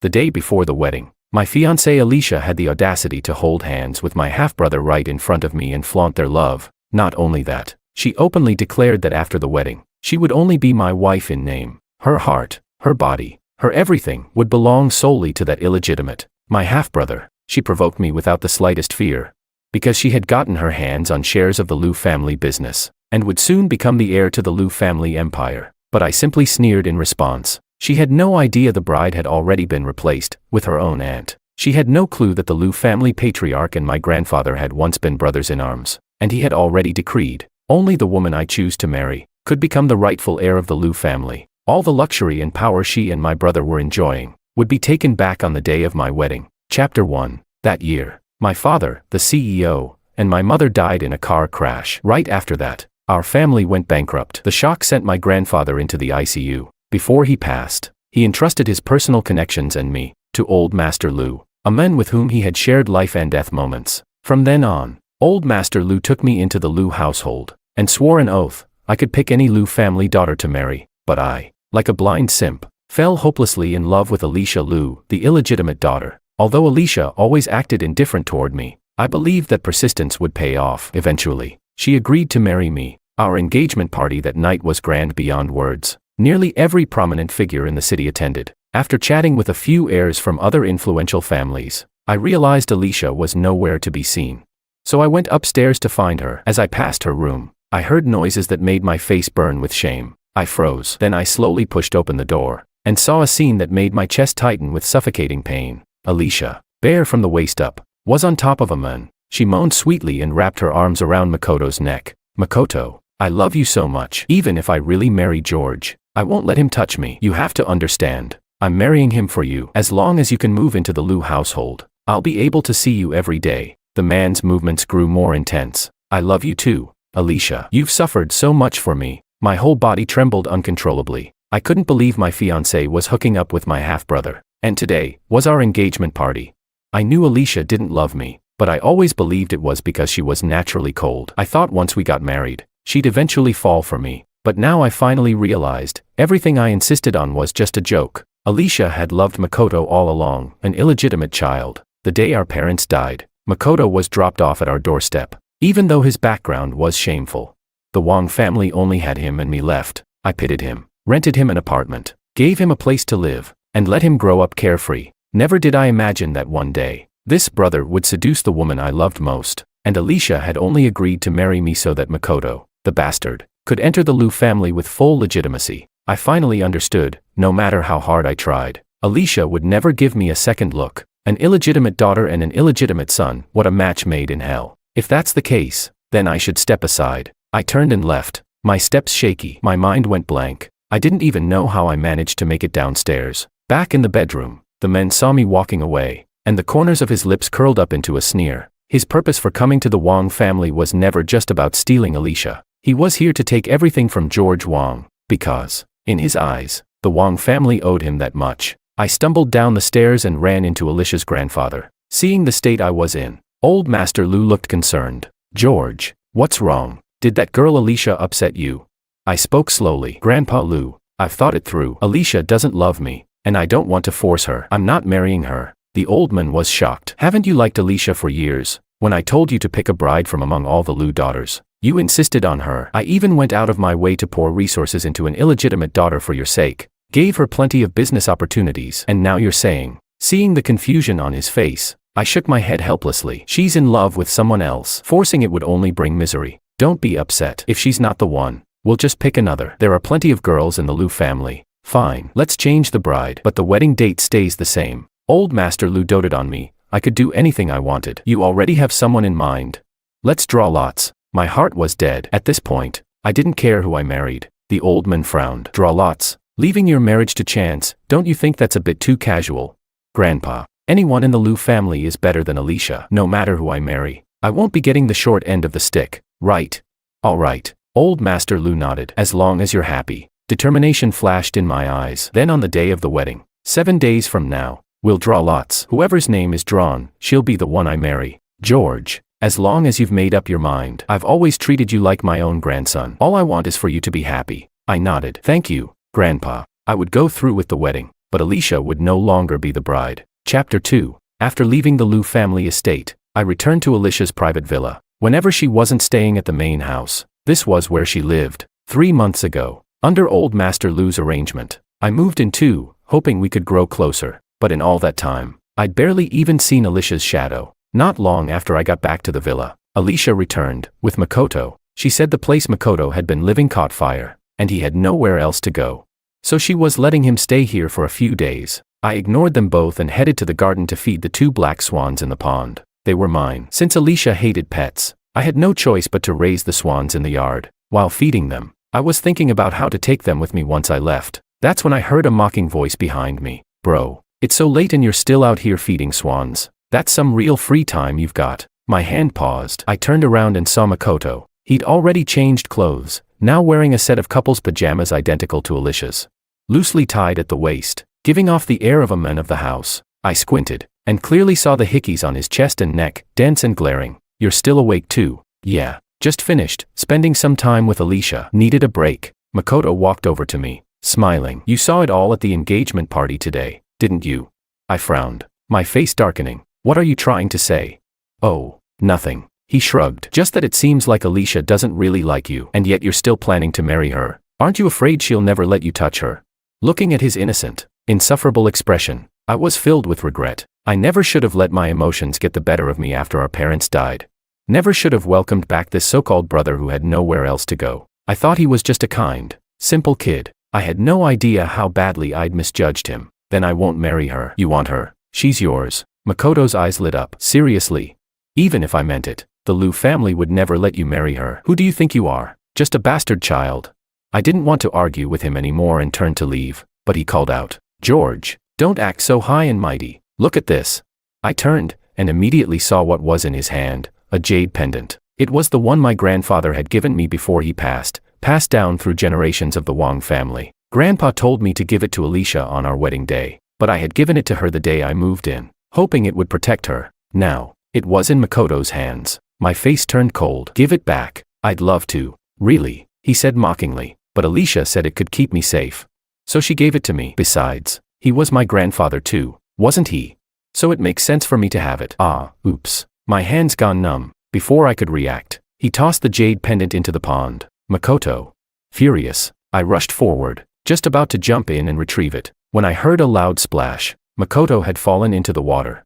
The day before the wedding, my fiancée Alicia had the audacity to hold hands with my half-brother right in front of me and flaunt their love. Not only that, she openly declared that after the wedding, she would only be my wife in name. Her heart, her body, her everything would belong solely to that illegitimate, my half-brother. She provoked me without the slightest fear, because she had gotten her hands on shares of the Liu family business, and would soon become the heir to the Liu family empire. But I simply sneered in response. She had no idea the bride had already been replaced with her own aunt. She had no clue that the Liu family patriarch and my grandfather had once been brothers in arms, and he had already decreed, only the woman I choose to marry could become the rightful heir of the Liu family. All the luxury and power she and my brother were enjoying would be taken back on the day of my wedding. Chapter 1. That year, my father, the CEO, and my mother died in a car crash. Right after that, our family went bankrupt. The shock sent my grandfather into the ICU. Before he passed, he entrusted his personal connections and me to old Master Liu, a man with whom he had shared life and death moments. From then on, old Master Liu took me into the Liu household and swore an oath I could pick any Liu family daughter to marry, but I, like a blind simp, fell hopelessly in love with Alicia Liu, the illegitimate daughter. Although Alicia always acted indifferent toward me, I believed that persistence would pay off. Eventually, she agreed to marry me. Our engagement party that night was grand beyond words. Nearly every prominent figure in the city attended. After chatting with a few heirs from other influential families, I realized Alicia was nowhere to be seen. So I went upstairs to find her. As I passed her room, I heard noises that made my face burn with shame. I froze. Then I slowly pushed open the door and saw a scene that made my chest tighten with suffocating pain. Alicia, bare from the waist up, was on top of a man. She moaned sweetly and wrapped her arms around Makoto's neck. Makoto, I love you so much. Even if I really marry George, I won't let him touch me. You have to understand. I'm marrying him for you. As long as you can move into the Liu household, I'll be able to see you every day. The man's movements grew more intense. I love you too, Alicia. You've suffered so much for me. My whole body trembled uncontrollably. I couldn't believe my fiancé was hooking up with my half-brother. And today was our engagement party. I knew Alicia didn't love me, but I always believed it was because she was naturally cold. I thought once we got married, she'd eventually fall for me. But now I finally realized, everything I insisted on was just a joke. Alicia had loved Makoto all along, an illegitimate child. The day our parents died, Makoto was dropped off at our doorstep. Even though his background was shameful, the Wang family only had him and me left. I pitied him, rented him an apartment, gave him a place to live, and let him grow up carefree. Never did I imagine that one day, this brother would seduce the woman I loved most, and Alicia had only agreed to marry me so that Makoto, the bastard, could enter the Liu family with full legitimacy. I finally understood, no matter how hard I tried, Alicia would never give me a second look. An illegitimate daughter and an illegitimate son, what a match made in hell. If that's the case, then I should step aside. I turned and left, my steps shaky. My mind went blank. I didn't even know how I managed to make it downstairs. Back in the bedroom, the man saw me walking away, and the corners of his lips curled up into a sneer. His purpose for coming to the Wang family was never just about stealing Alicia. He was here to take everything from George Wang, because, in his eyes, the Wang family owed him that much. I stumbled down the stairs and ran into Alicia's grandfather. Seeing the state I was in, old Master Liu looked concerned. George, what's wrong? Did that girl Alicia upset you? I spoke slowly. Grandpa Liu, I've thought it through. Alicia doesn't love me, and I don't want to force her. I'm not marrying her. The old man was shocked. Haven't you liked Alicia for years? When I told you to pick a bride from among all the Liu daughters, you insisted on her. I even went out of my way to pour resources into an illegitimate daughter for your sake. Gave her plenty of business opportunities. And now you're saying. Seeing the confusion on his face, I shook my head helplessly. She's in love with someone else. Forcing it would only bring misery. Don't be upset. If she's not the one, we'll just pick another. There are plenty of girls in the Liu family. Fine. Let's change the bride. But the wedding date stays the same. Old Master Liu doted on me. I could do anything I wanted. You already have someone in mind. Let's draw lots. My heart was dead. At this point, I didn't care who I married. The old man frowned. Draw lots? Leaving your marriage to chance, don't you think that's a bit too casual? Grandpa, anyone in the Liu family is better than Alicia. No matter who I marry, I won't be getting the short end of the stick, right? All right. Old Master Liu nodded. As long as you're happy. Determination flashed in my eyes. Then on the day of the wedding, 7 days from now, we'll draw lots. Whoever's name is drawn, she'll be the one I marry. George, as long as you've made up your mind. I've always treated you like my own grandson. All I want is for you to be happy. I nodded. Thank you, Grandpa. I would go through with the wedding. but Alicia would no longer be the bride. Chapter 2. After leaving the Liu family estate, I returned to Alicia's private villa. Whenever she wasn't staying at the main house, this was where she lived. 3 months ago, under old Master Liu's arrangement, I moved in too, hoping we could grow closer, but in all that time, I'd barely even seen Alicia's shadow. Not long after I got back to the villa, Alicia returned, with Makoto. She said the place Makoto had been living caught fire, and he had nowhere else to go. So she was letting him stay here for a few days. I ignored them both and headed to the garden to feed the 2 black swans in the pond. They were mine. Since Alicia hated pets, I had no choice but to raise the swans in the yard. While feeding them, I was thinking about how to take them with me once I left. That's when I heard a mocking voice behind me. Bro, it's so late and you're still out here feeding swans. That's some real free time you've got. My hand paused. I turned around and saw Makoto. He'd already changed clothes, now wearing a set of couple's pajamas identical to Alicia's, loosely tied at the waist, giving off the air of a man of the house. I squinted, and clearly saw the hickeys on his chest and neck, dense and glaring. You're still awake too? Yeah. Just finished, spending some time with Alicia. Needed a break. Makoto walked over to me, smiling. You saw it all at the engagement party today, didn't you? I frowned, my face darkening. What are you trying to say? Oh, nothing. He shrugged. Just that it seems like Alicia doesn't really like you, and yet you're still planning to marry her. Aren't you afraid she'll never let you touch her? Looking at his innocent, insufferable expression, I was filled with regret. I never should have let my emotions get the better of me after our parents died. Never should have welcomed back this so-called brother who had nowhere else to go. I thought he was just a kind, simple kid. I had no idea how badly I'd misjudged him. Then I won't marry her. You want her? She's yours. Makoto's eyes lit up. Seriously? Even if I meant it, the Liu family would never let you marry her. Who do you think you are? Just a bastard child. I didn't want to argue with him anymore and turned to leave, but he called out, George, don't act so high and mighty. Look at this. I turned, and immediately saw what was in his hand, a jade pendant. It was the one my grandfather had given me before he passed down through generations of the Wang family. Grandpa told me to give it to Alicia on our wedding day, but I had given it to her the day I moved in, hoping it would protect her. Now, it was in Makoto's hands. My face turned cold. Give it back. I'd love to. Really? He said mockingly, but Alicia said it could keep me safe. So she gave it to me. Besides, he was my grandfather too, wasn't he? So it makes sense for me to have it. Oops. My hands gone numb. Before I could react, he tossed the jade pendant into the pond. Makoto. Furious, I rushed forward, just about to jump in and retrieve it, when I heard a loud splash. Makoto had fallen into the water.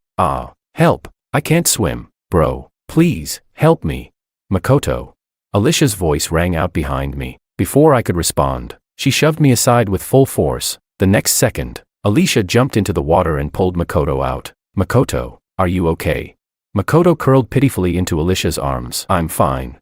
Help, I can't swim. Bro, please, help me. Makoto. Alicia's voice rang out behind me. Before I could respond, she shoved me aside with full force. The next second, Alicia jumped into the water and pulled Makoto out. Makoto, are you okay? Makoto curled pitifully into Alicia's arms. I'm fine.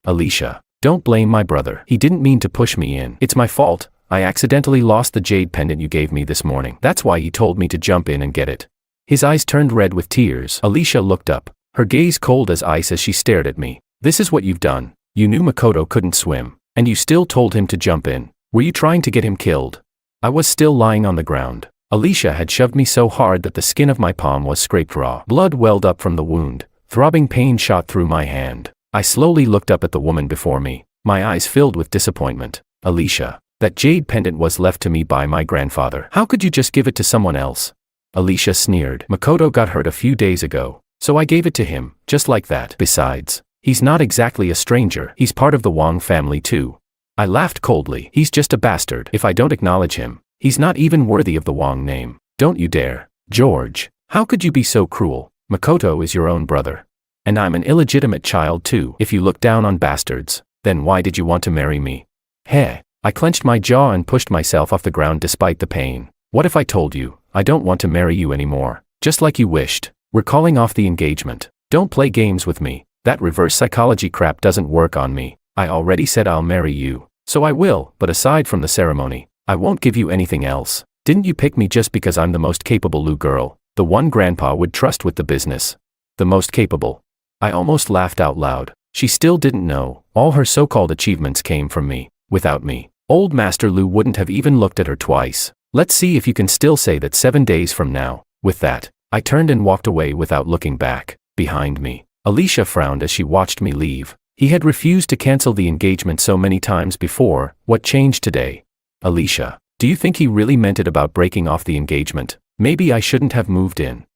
Alicia, don't blame my brother. He didn't mean to push me in. It's my fault. I accidentally lost the jade pendant you gave me this morning. That's why he told me to jump in and get it. His eyes turned red with tears. Alicia looked up, her gaze cold as ice as she stared at me. This is what you've done. You knew Makoto couldn't swim, and you still told him to jump in. Were you trying to get him killed? I was still lying on the ground. Alicia had shoved me so hard that the skin of my palm was scraped raw. Blood welled up from the wound. Throbbing pain shot through my hand. I slowly looked up at the woman before me, my eyes filled with disappointment. Alicia, that jade pendant was left to me by my grandfather. How could you just give it to someone else? Alicia sneered. Makoto got hurt a few days ago, so I gave it to him, just like that. Besides, he's not exactly a stranger. He's part of the Wang family too. I laughed coldly. He's just a bastard. If I don't acknowledge him, he's not even worthy of the Wang name. Don't you dare. George, how could you be so cruel? Makoto is your own brother. And I'm an illegitimate child too. If you look down on bastards, then why did you want to marry me? Heh. I clenched my jaw and pushed myself off the ground despite the pain. What if I told you, I don't want to marry you anymore, just like you wished? We're calling off the engagement. Don't play games with me. That reverse psychology crap doesn't work on me. I already said I'll marry you, so I will, but aside from the ceremony, I won't give you anything else. Didn't you pick me just because I'm the most capable Liu girl, the one Grandpa would trust with the business? The most capable. I almost laughed out loud. She still didn't know, all her so-called achievements came from me. Without me, old Master Liu wouldn't have even looked at her twice. Let's see if you can still say that 7 days from now. With that, I turned and walked away without looking back. Behind me, Alicia frowned as she watched me leave. He had refused to cancel the engagement so many times before. What changed today? Alicia, Do you think he really meant it about breaking off the engagement? Maybe I shouldn't have moved in.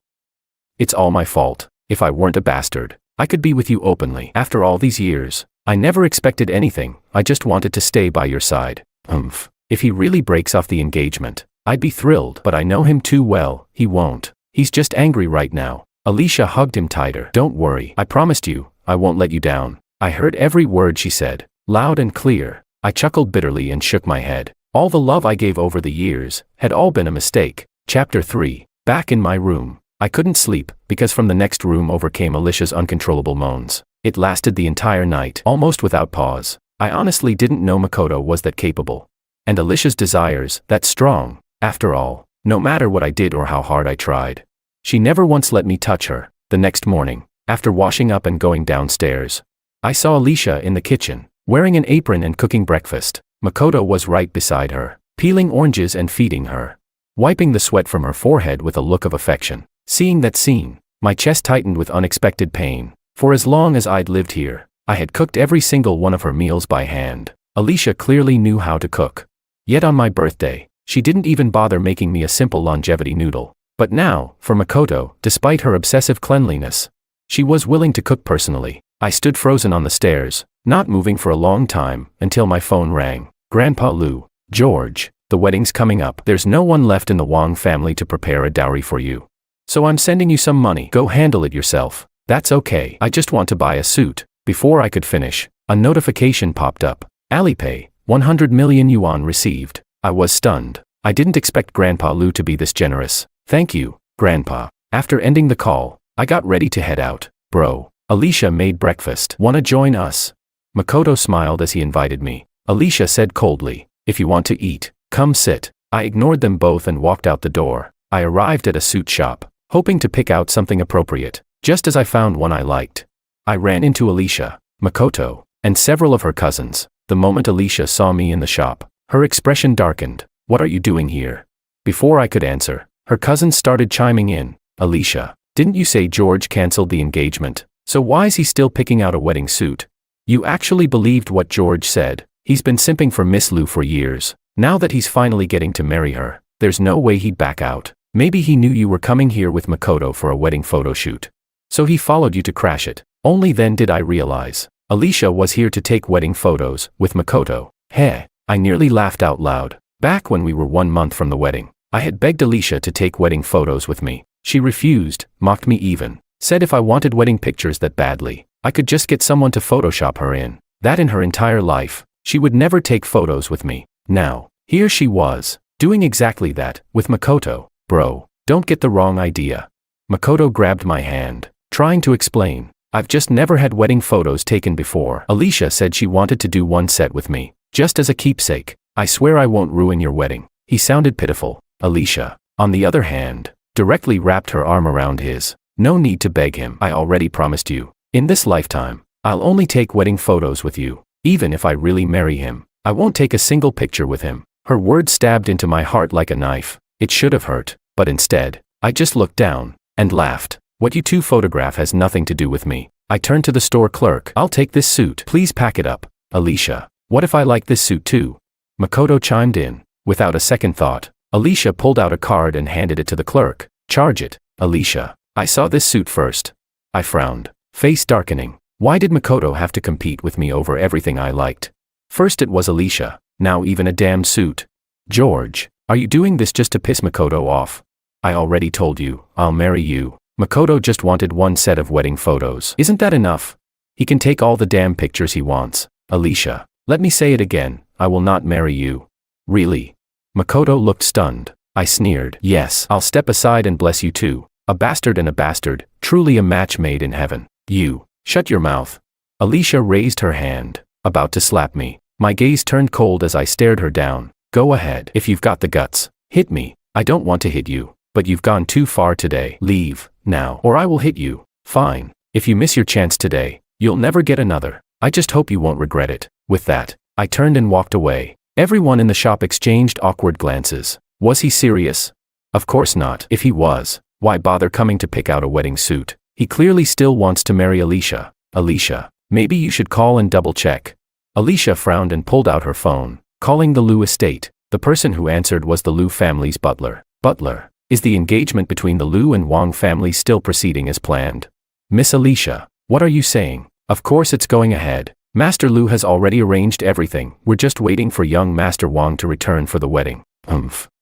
It's all my fault. If I weren't a bastard, I could be with you openly. After all these years, I never expected anything. I just wanted to stay by your side. If he really breaks off the engagement, I'd be thrilled, but I know him too well. He won't. He's just angry right now. Alicia hugged him tighter. Don't worry. I promised you, I won't let you down. I heard every word she said, loud and clear. I chuckled bitterly and shook my head. All the love I gave over the years had all been a mistake. Chapter 3. Back in my room. I couldn't sleep, because from the next room over came Alicia's uncontrollable moans. It lasted the entire night, almost without pause. I honestly didn't know Makoto was that capable. And Alicia's desires, that strong. After all, no matter what I did or how hard I tried, she never once let me touch her. The next morning, after washing up and going downstairs, I saw Alicia in the kitchen, wearing an apron and cooking breakfast. Makoto was right beside her, peeling oranges and feeding her, wiping the sweat from her forehead with a look of affection. Seeing that scene, my chest tightened with unexpected pain. For as long as I'd lived here, I had cooked every single one of her meals by hand. Alicia clearly knew how to cook. Yet on my birthday, she didn't even bother making me a simple longevity noodle. But now, for Makoto, despite her obsessive cleanliness, she was willing to cook personally. I stood frozen on the stairs, not moving for a long time, until my phone rang. Grandpa Lou. George, the wedding's coming up. There's no one left in the Wang family to prepare a dowry for you. So I'm sending you some money. Go handle it yourself. That's okay. I just want to buy a suit. Before I could finish, a notification popped up. Alipay, 100 million yuan received. I was stunned. I didn't expect Grandpa Lou to be this generous. Thank you, Grandpa. After ending the call, I got ready to head out. Bro, Alicia made breakfast. Wanna join us? Makoto smiled as he invited me. Alicia said coldly, if you want to eat, come sit. I ignored them both and walked out the door. I arrived at a suit shop, hoping to pick out something appropriate. Just as I found one I liked, I ran into Alicia, Makoto, and several of her cousins. The moment Alicia saw me in the shop, her expression darkened. What are you doing here? Before I could answer, her cousins started chiming in. Alicia, didn't you say George canceled the engagement? So why is he still picking out a wedding suit? You actually believed what George said. He's been simping for Miss Lou for years. Now that he's finally getting to marry her, there's no way he'd back out. Maybe he knew you were coming here with Makoto for a wedding photo shoot. So he followed you to crash it. Only then did I realize Alicia was here to take wedding photos with Makoto. Heh, I nearly laughed out loud. Back when we were 1 month from the wedding, I had begged Alicia to take wedding photos with me. She refused, mocked me even, said if I wanted wedding pictures that badly, I could just get someone to Photoshop her in. That in her entire life, she would never take photos with me. Now, here she was, doing exactly that, with Makoto. Bro, don't get the wrong idea. Makoto grabbed my hand, trying to explain. I've just never had wedding photos taken before. Alicia said she wanted to do one set with me, just as a keepsake. I swear I won't ruin your wedding. He sounded pitiful. Alicia, on the other hand, directly wrapped her arm around his. No need to beg him. I already promised you. In this lifetime, I'll only take wedding photos with you. Even if I really marry him, I won't take a single picture with him. Her words stabbed into my heart like a knife. It should have hurt, but instead, I just looked down and laughed. What you two photograph has nothing to do with me. I turned to the store clerk. I'll take this suit. Please pack it up. Alicia, what if I like this suit too? Makoto chimed in. Without a second thought, Alicia pulled out a card and handed it to the clerk. Charge it. Alicia, I saw this suit first. I frowned, face darkening. Why did Makoto have to compete with me over everything I liked? First it was Alicia, now even a damn suit. George, are you doing this just to piss Makoto off? I already told you, I'll marry you. Makoto just wanted one set of wedding photos. Isn't that enough? He can take all the damn pictures he wants. Alicia, let me say it again, I will not marry you. Really? Makoto looked stunned. I sneered. Yes, I'll step aside and bless you too. A bastard and a bastard, truly a match made in heaven. You, shut your mouth. Alicia raised her hand, about to slap me. My gaze turned cold as I stared her down. Go ahead. If you've got the guts, hit me. I don't want to hit you, but you've gone too far today. Leave, now, or I will hit you. Fine. If you miss your chance today, you'll never get another. I just hope you won't regret it. With that, I turned and walked away. Everyone in the shop exchanged awkward glances. Was he serious? Of course not. If he was, why bother coming to pick out a wedding suit? He clearly still wants to marry Alicia. Alicia, maybe you should call and double check. Alicia frowned and pulled out her phone, calling the Lou estate. The The person who answered was the Liu family's butler. Butler, is the engagement between the Liu and Wang families still proceeding as planned? Miss Alicia, what are you saying? Of course it's going ahead. Master Liu has already arranged everything, we're just waiting for young Master Wang to return for the wedding.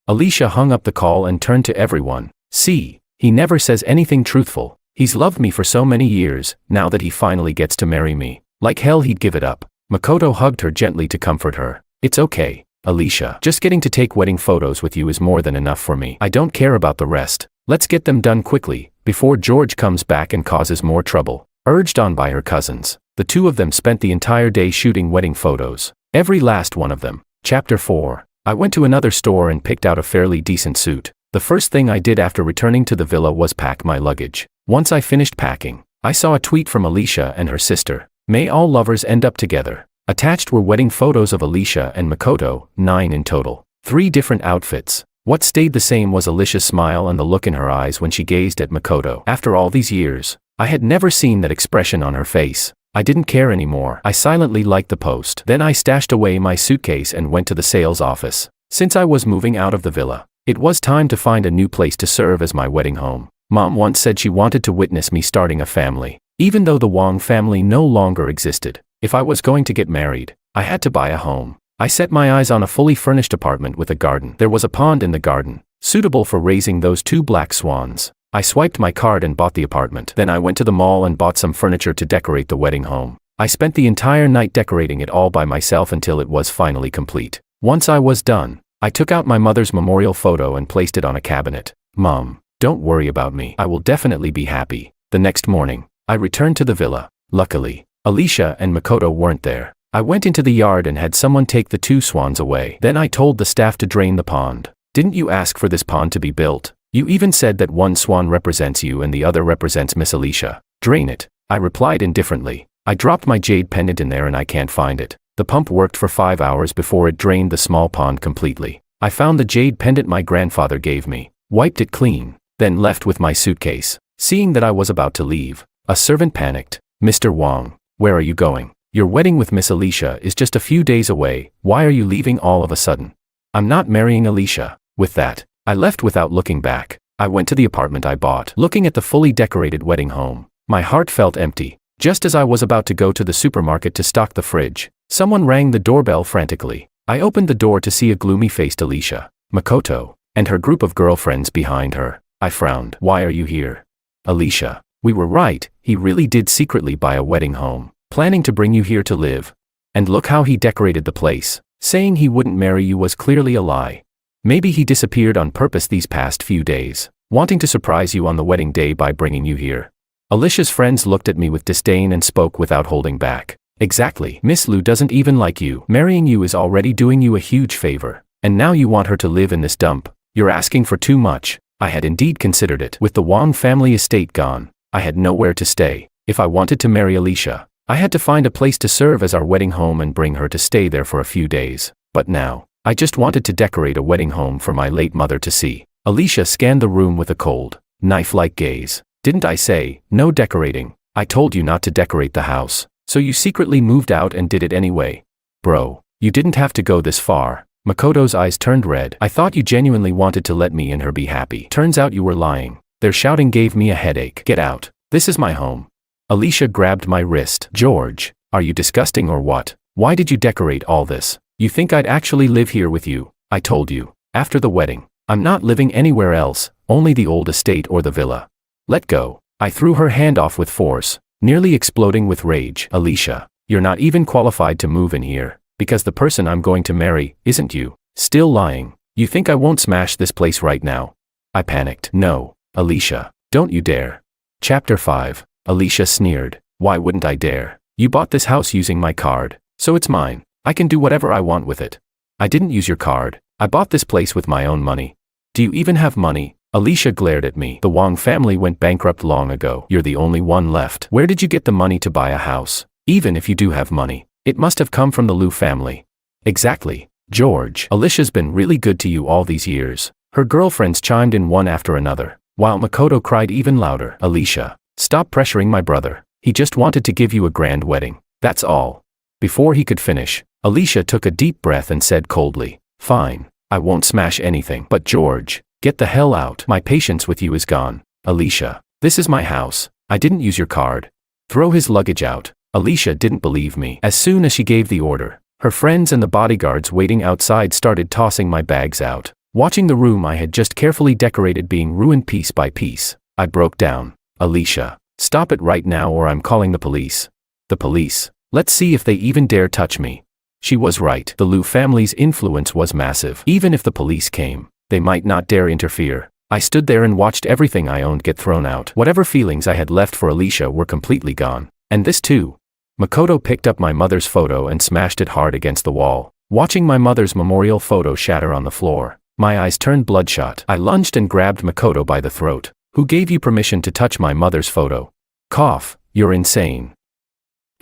Alicia hung up the call and turned to everyone. See, he never says anything truthful. He's loved me for so many years, now that he finally gets to marry me. Like hell he'd give it up. Makoto hugged her gently to comfort her. It's okay, Alicia. Just getting to take wedding photos with you is more than enough for me. I don't care about the rest. Let's get them done quickly, before George comes back and causes more trouble. Urged on by her cousins, the two of them spent the entire day shooting wedding photos. Every last one of them. Chapter 4. I went to another store and picked out a fairly decent suit. The first thing I did after returning to the villa was pack my luggage. Once I finished packing, I saw a tweet from Alicia and her sister. May all lovers end up together. Attached were wedding photos of Alicia and Makoto, 9 in total. 3 different outfits. What stayed the same was Alicia's smile and the look in her eyes when she gazed at Makoto. After all these years, I had never seen that expression on her face. I didn't care anymore. I silently liked the post. Then I stashed away my suitcase and went to the sales office. Since I was moving out of the villa, it was time to find a new place to serve as my wedding home. Mom once said she wanted to witness me starting a family. Even though the Wang family no longer existed, if I was going to get married, I had to buy a home. I set my eyes on a fully furnished apartment with a garden. There was a pond in the garden, suitable for raising those 2 black swans. I swiped my card and bought the apartment. Then I went to the mall and bought some furniture to decorate the wedding home. I spent the entire night decorating it all by myself until it was finally complete. Once I was done, I took out my mother's memorial photo and placed it on a cabinet. Mom, don't worry about me. I will definitely be happy. The next morning, I returned to the villa. Luckily, Alicia and Makoto weren't there. I went into the yard and had someone take the 2 swans away. Then I told the staff to drain the pond. Didn't you ask for this pond to be built? You even said that one swan represents you and the other represents Miss Alicia. Drain it, I replied indifferently. I dropped my jade pendant in there and I can't find it. The pump worked for 5 hours before it drained the small pond completely. I found the jade pendant my grandfather gave me, wiped it clean, then left with my suitcase. Seeing that I was about to leave, a servant panicked. Mr. Wang, where are you going? Your wedding with Miss Alicia is just a few days away. Why are you leaving all of a sudden? I'm not marrying Alicia. With that, I left without looking back. I went to the apartment I bought. Looking at the fully decorated wedding home, my heart felt empty. Just as I was about to go to the supermarket to stock the fridge, someone rang the doorbell frantically. I opened the door to see a gloomy-faced Alicia, Makoto, and her group of girlfriends behind her. I frowned. Why are you here? Alicia, we were right, he really did secretly buy a wedding home, planning to bring you here to live. And look how he decorated the place. Saying he wouldn't marry you was clearly a lie. Maybe he disappeared on purpose these past few days, wanting to surprise you on the wedding day by bringing you here. Alicia's friends looked at me with disdain and spoke without holding back. Exactly. Miss Liu doesn't even like you. Marrying you is already doing you a huge favor. And now you want her to live in this dump. You're asking for too much. I had indeed considered it. With the Wang family estate gone, I had nowhere to stay. If I wanted to marry Alicia, I had to find a place to serve as our wedding home and bring her to stay there for a few days. But now, I just wanted to decorate a wedding home for my late mother to see. Alicia scanned the room with a cold, knife-like gaze. Didn't I say, no decorating? I told you not to decorate the house, so you secretly moved out and did it anyway. Bro, you didn't have to go this far. Makoto's eyes turned red. I thought you genuinely wanted to let me and her be happy. Turns out you were lying. Their shouting gave me a headache. Get out. This is my home. Alicia grabbed my wrist. George, are you disgusting or what? Why did you decorate all this? You think I'd actually live here with you? I told you, after the wedding. I'm not living anywhere else, only the old estate or the villa. Let go. I threw her hand off with force, nearly exploding with rage. Alicia, you're not even qualified to move in here, because the person I'm going to marry isn't you. Still lying. You think I won't smash this place right now? I panicked. No, Alicia, don't you dare. Chapter 5. Alicia sneered. Why wouldn't I dare? You bought this house using my card, so it's mine. I can do whatever I want with it. I didn't use your card. I bought this place with my own money. Do you even have money? Alicia glared at me. The Wang family went bankrupt long ago. You're the only one left. Where did you get the money to buy a house? Even if you do have money, it must have come from the Liu family. Exactly. George, Alicia's been really good to you all these years. Her girlfriends chimed in one after another, while Makoto cried even louder. Alicia, stop pressuring my brother. He just wanted to give you a grand wedding. That's all. Before he could finish, Alicia took a deep breath and said coldly, fine. I won't smash anything. But George, get the hell out. My patience with you is gone. Alicia, this is my house. I didn't use your card. Throw his luggage out. Alicia didn't believe me. As soon as she gave the order, her friends and the bodyguards waiting outside started tossing my bags out. Watching the room I had just carefully decorated being ruined piece by piece, I broke down. Alicia, stop it right now or I'm calling the police. The police? Let's see if they even dare touch me. She was right. The Liu family's influence was massive. Even if the police came, they might not dare interfere. I stood there and watched everything I owned get thrown out. Whatever feelings I had left for Alicia were completely gone. And this too. Makoto picked up my mother's photo and smashed it hard against the wall. Watching my mother's memorial photo shatter on the floor, my eyes turned bloodshot. I lunged and grabbed Makoto by the throat. Who gave you permission to touch my mother's photo? Cough, you're insane.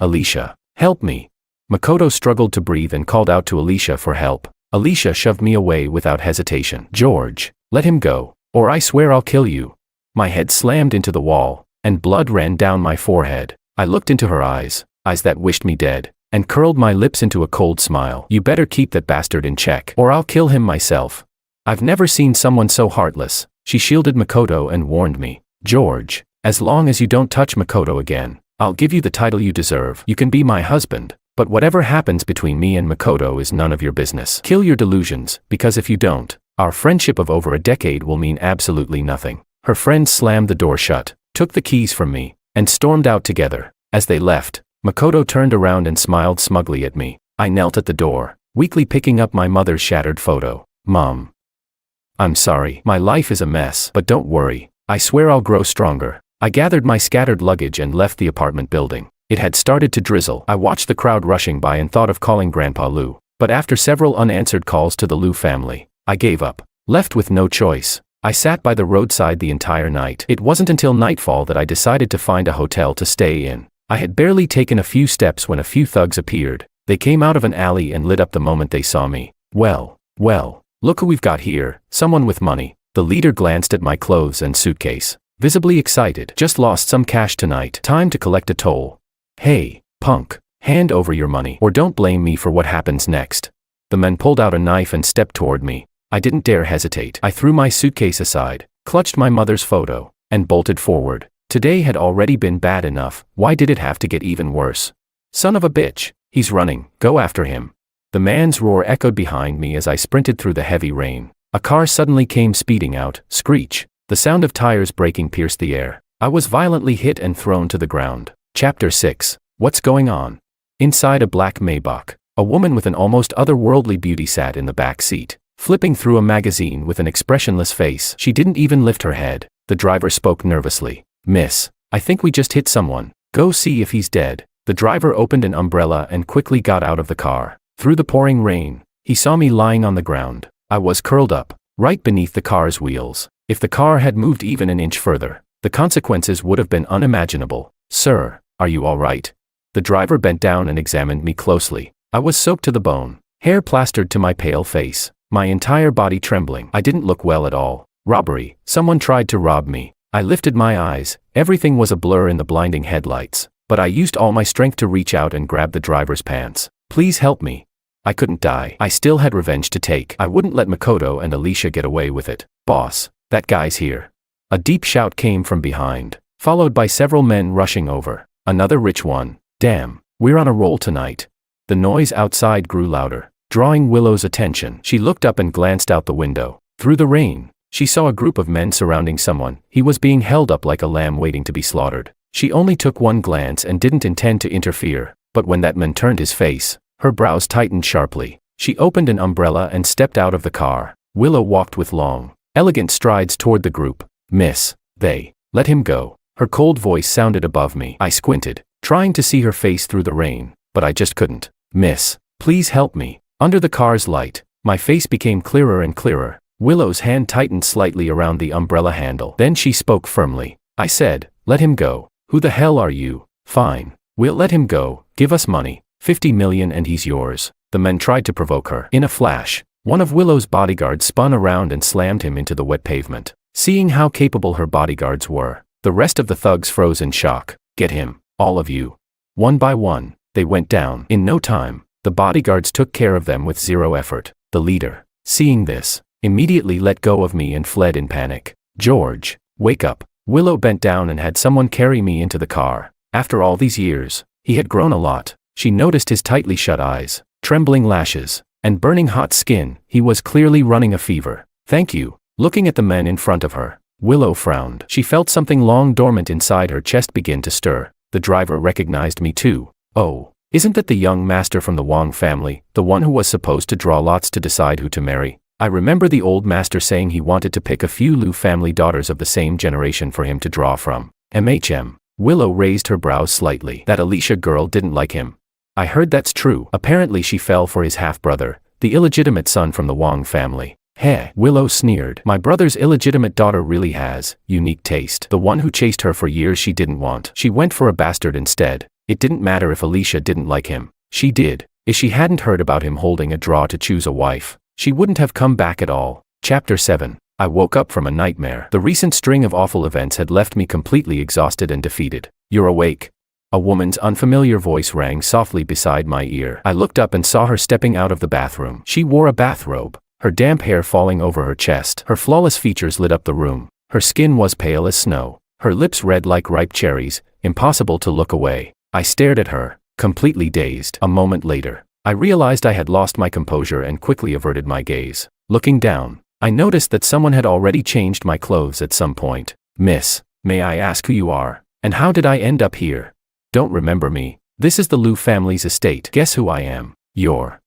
Alicia, help me. Makoto struggled to breathe and called out to Alicia for help. Alicia shoved me away without hesitation. George, let him go, or I swear I'll kill you. My head slammed into the wall, and blood ran down my forehead. I looked into her eyes that wished me dead, and curled my lips into a cold smile. You better keep that bastard in check, or I'll kill him myself. I've never seen someone so heartless. She shielded Makoto and warned me. George, as long as you don't touch Makoto again, I'll give you the title you deserve. You can be my husband, but whatever happens between me and Makoto is none of your business. Kill your delusions, because if you don't, our friendship of over a decade will mean absolutely nothing. Her friends slammed the door shut, took the keys from me, and stormed out together. As they left, Makoto turned around and smiled smugly at me. I knelt at the door, weakly picking up my mother's shattered photo. Mom, I'm sorry. My life is a mess, but don't worry. I swear I'll grow stronger. I gathered my scattered luggage and left the apartment building. It had started to drizzle. I watched the crowd rushing by and thought of calling Grandpa Liu, but after several unanswered calls to the Liu family, I gave up. Left with no choice, I sat by the roadside the entire night. It wasn't until nightfall that I decided to find a hotel to stay in. I had barely taken a few steps when a few thugs appeared. They came out of an alley and lit up the moment they saw me. Well, look who we've got here, someone with money. The leader glanced at my clothes and suitcase, visibly excited. Just lost some cash tonight. Time to collect a toll. Hey, punk, hand over your money or don't blame me for what happens next. The man pulled out a knife and stepped toward me. I didn't dare hesitate. I threw my suitcase aside, clutched my mother's photo, and bolted forward. Today had already been bad enough. Why did it have to get even worse? Son of a bitch, he's running, go after him. The man's roar echoed behind me as I sprinted through the heavy rain. A car suddenly came speeding out. Screech. The sound of tires braking pierced the air. I was violently hit and thrown to the ground. Chapter 6. What's going on? Inside a black Maybach, a woman with an almost otherworldly beauty sat in the back seat, flipping through a magazine with an expressionless face. She didn't even lift her head. The driver spoke nervously. Miss, I think we just hit someone. Go see if he's dead. The driver opened an umbrella and quickly got out of the car. Through the pouring rain, he saw me lying on the ground. I was curled up, right beneath the car's wheels. If the car had moved even an inch further, the consequences would have been unimaginable. Sir, are you all right? The driver bent down and examined me closely. I was soaked to the bone, hair plastered to my pale face, my entire body trembling. I didn't look well at all. Robbery. Someone tried to rob me. I lifted my eyes. Everything was a blur in the blinding headlights, but I used all my strength to reach out and grab the driver's pants. Please help me. I couldn't die. I still had revenge to take. I wouldn't let Makoto and Alicia get away with it. Boss, that guy's here. A deep shout came from behind, followed by several men rushing over. Another rich one. Damn, we're on a roll tonight. The noise outside grew louder, drawing Willow's attention. She looked up and glanced out the window. Through the rain, she saw a group of men surrounding someone. He was being held up like a lamb waiting to be slaughtered. She only took one glance and didn't intend to interfere, but when that man turned his face, her brows tightened sharply. She opened an umbrella and stepped out of the car. Willow walked with long, elegant strides toward the group. Miss, let him go. Her cold voice sounded above me. I squinted, trying to see her face through the rain, but I just couldn't. Miss, please help me. Under the car's light, my face became clearer and clearer. Willow's hand tightened slightly around the umbrella handle. Then she spoke firmly. I said, let him go. Who the hell are you? Fine. We'll let him go. Give us money. 50 million and he's yours. The men tried to provoke her. In a flash, one of Willow's bodyguards spun around and slammed him into the wet pavement. Seeing how capable her bodyguards were, the rest of the thugs froze in shock. Get him, all of you. One by one, they went down. In no time, the bodyguards took care of them with zero effort. The leader, seeing this, immediately let go of me and fled in panic. George, wake up. Willow bent down and had someone carry me into the car. After all these years, he had grown a lot. She noticed his tightly shut eyes, trembling lashes, and burning hot skin. He was clearly running a fever. Thank you. Looking at the men in front of her, Willow frowned. She felt something long dormant inside her chest begin to stir. The driver recognized me too. Oh, isn't that the young master from the Wang family, the one who was supposed to draw lots to decide who to marry? I remember the old master saying he wanted to pick a few Liu family daughters of the same generation for him to draw from. Willow raised her brows slightly. That Alicia girl didn't like him. I heard that's true. Apparently she fell for his half-brother, the illegitimate son from the Wang family. Heh, Willow sneered. My brother's illegitimate daughter really has unique taste. The one who chased her for years she didn't want. She went for a bastard instead. It didn't matter if Alicia didn't like him. She did. If she hadn't heard about him holding a draw to choose a wife, she wouldn't have come back at all. Chapter 7. I woke up from a nightmare. The recent string of awful events had left me completely exhausted and defeated. You're awake. A woman's unfamiliar voice rang softly beside my ear. I looked up and saw her stepping out of the bathroom. She wore a bathrobe, her damp hair falling over her chest. Her flawless features lit up the room. Her skin was pale as snow, her lips red like ripe cherries, impossible to look away. I stared at her, completely dazed. A moment later, I realized I had lost my composure and quickly averted my gaze. Looking down, I noticed that someone had already changed my clothes at some point. Miss, may I ask who you are, and how did I end up here? Don't remember me. This is the Liu family's estate. Guess who I am? You're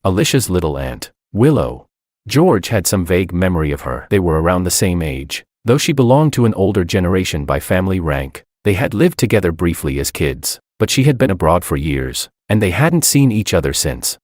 Alicia's little aunt, Willow. George had some vague memory of her. They were around the same age. Though she belonged to an older generation by family rank, they had lived together briefly as kids, but she had been abroad for years, and they hadn't seen each other since.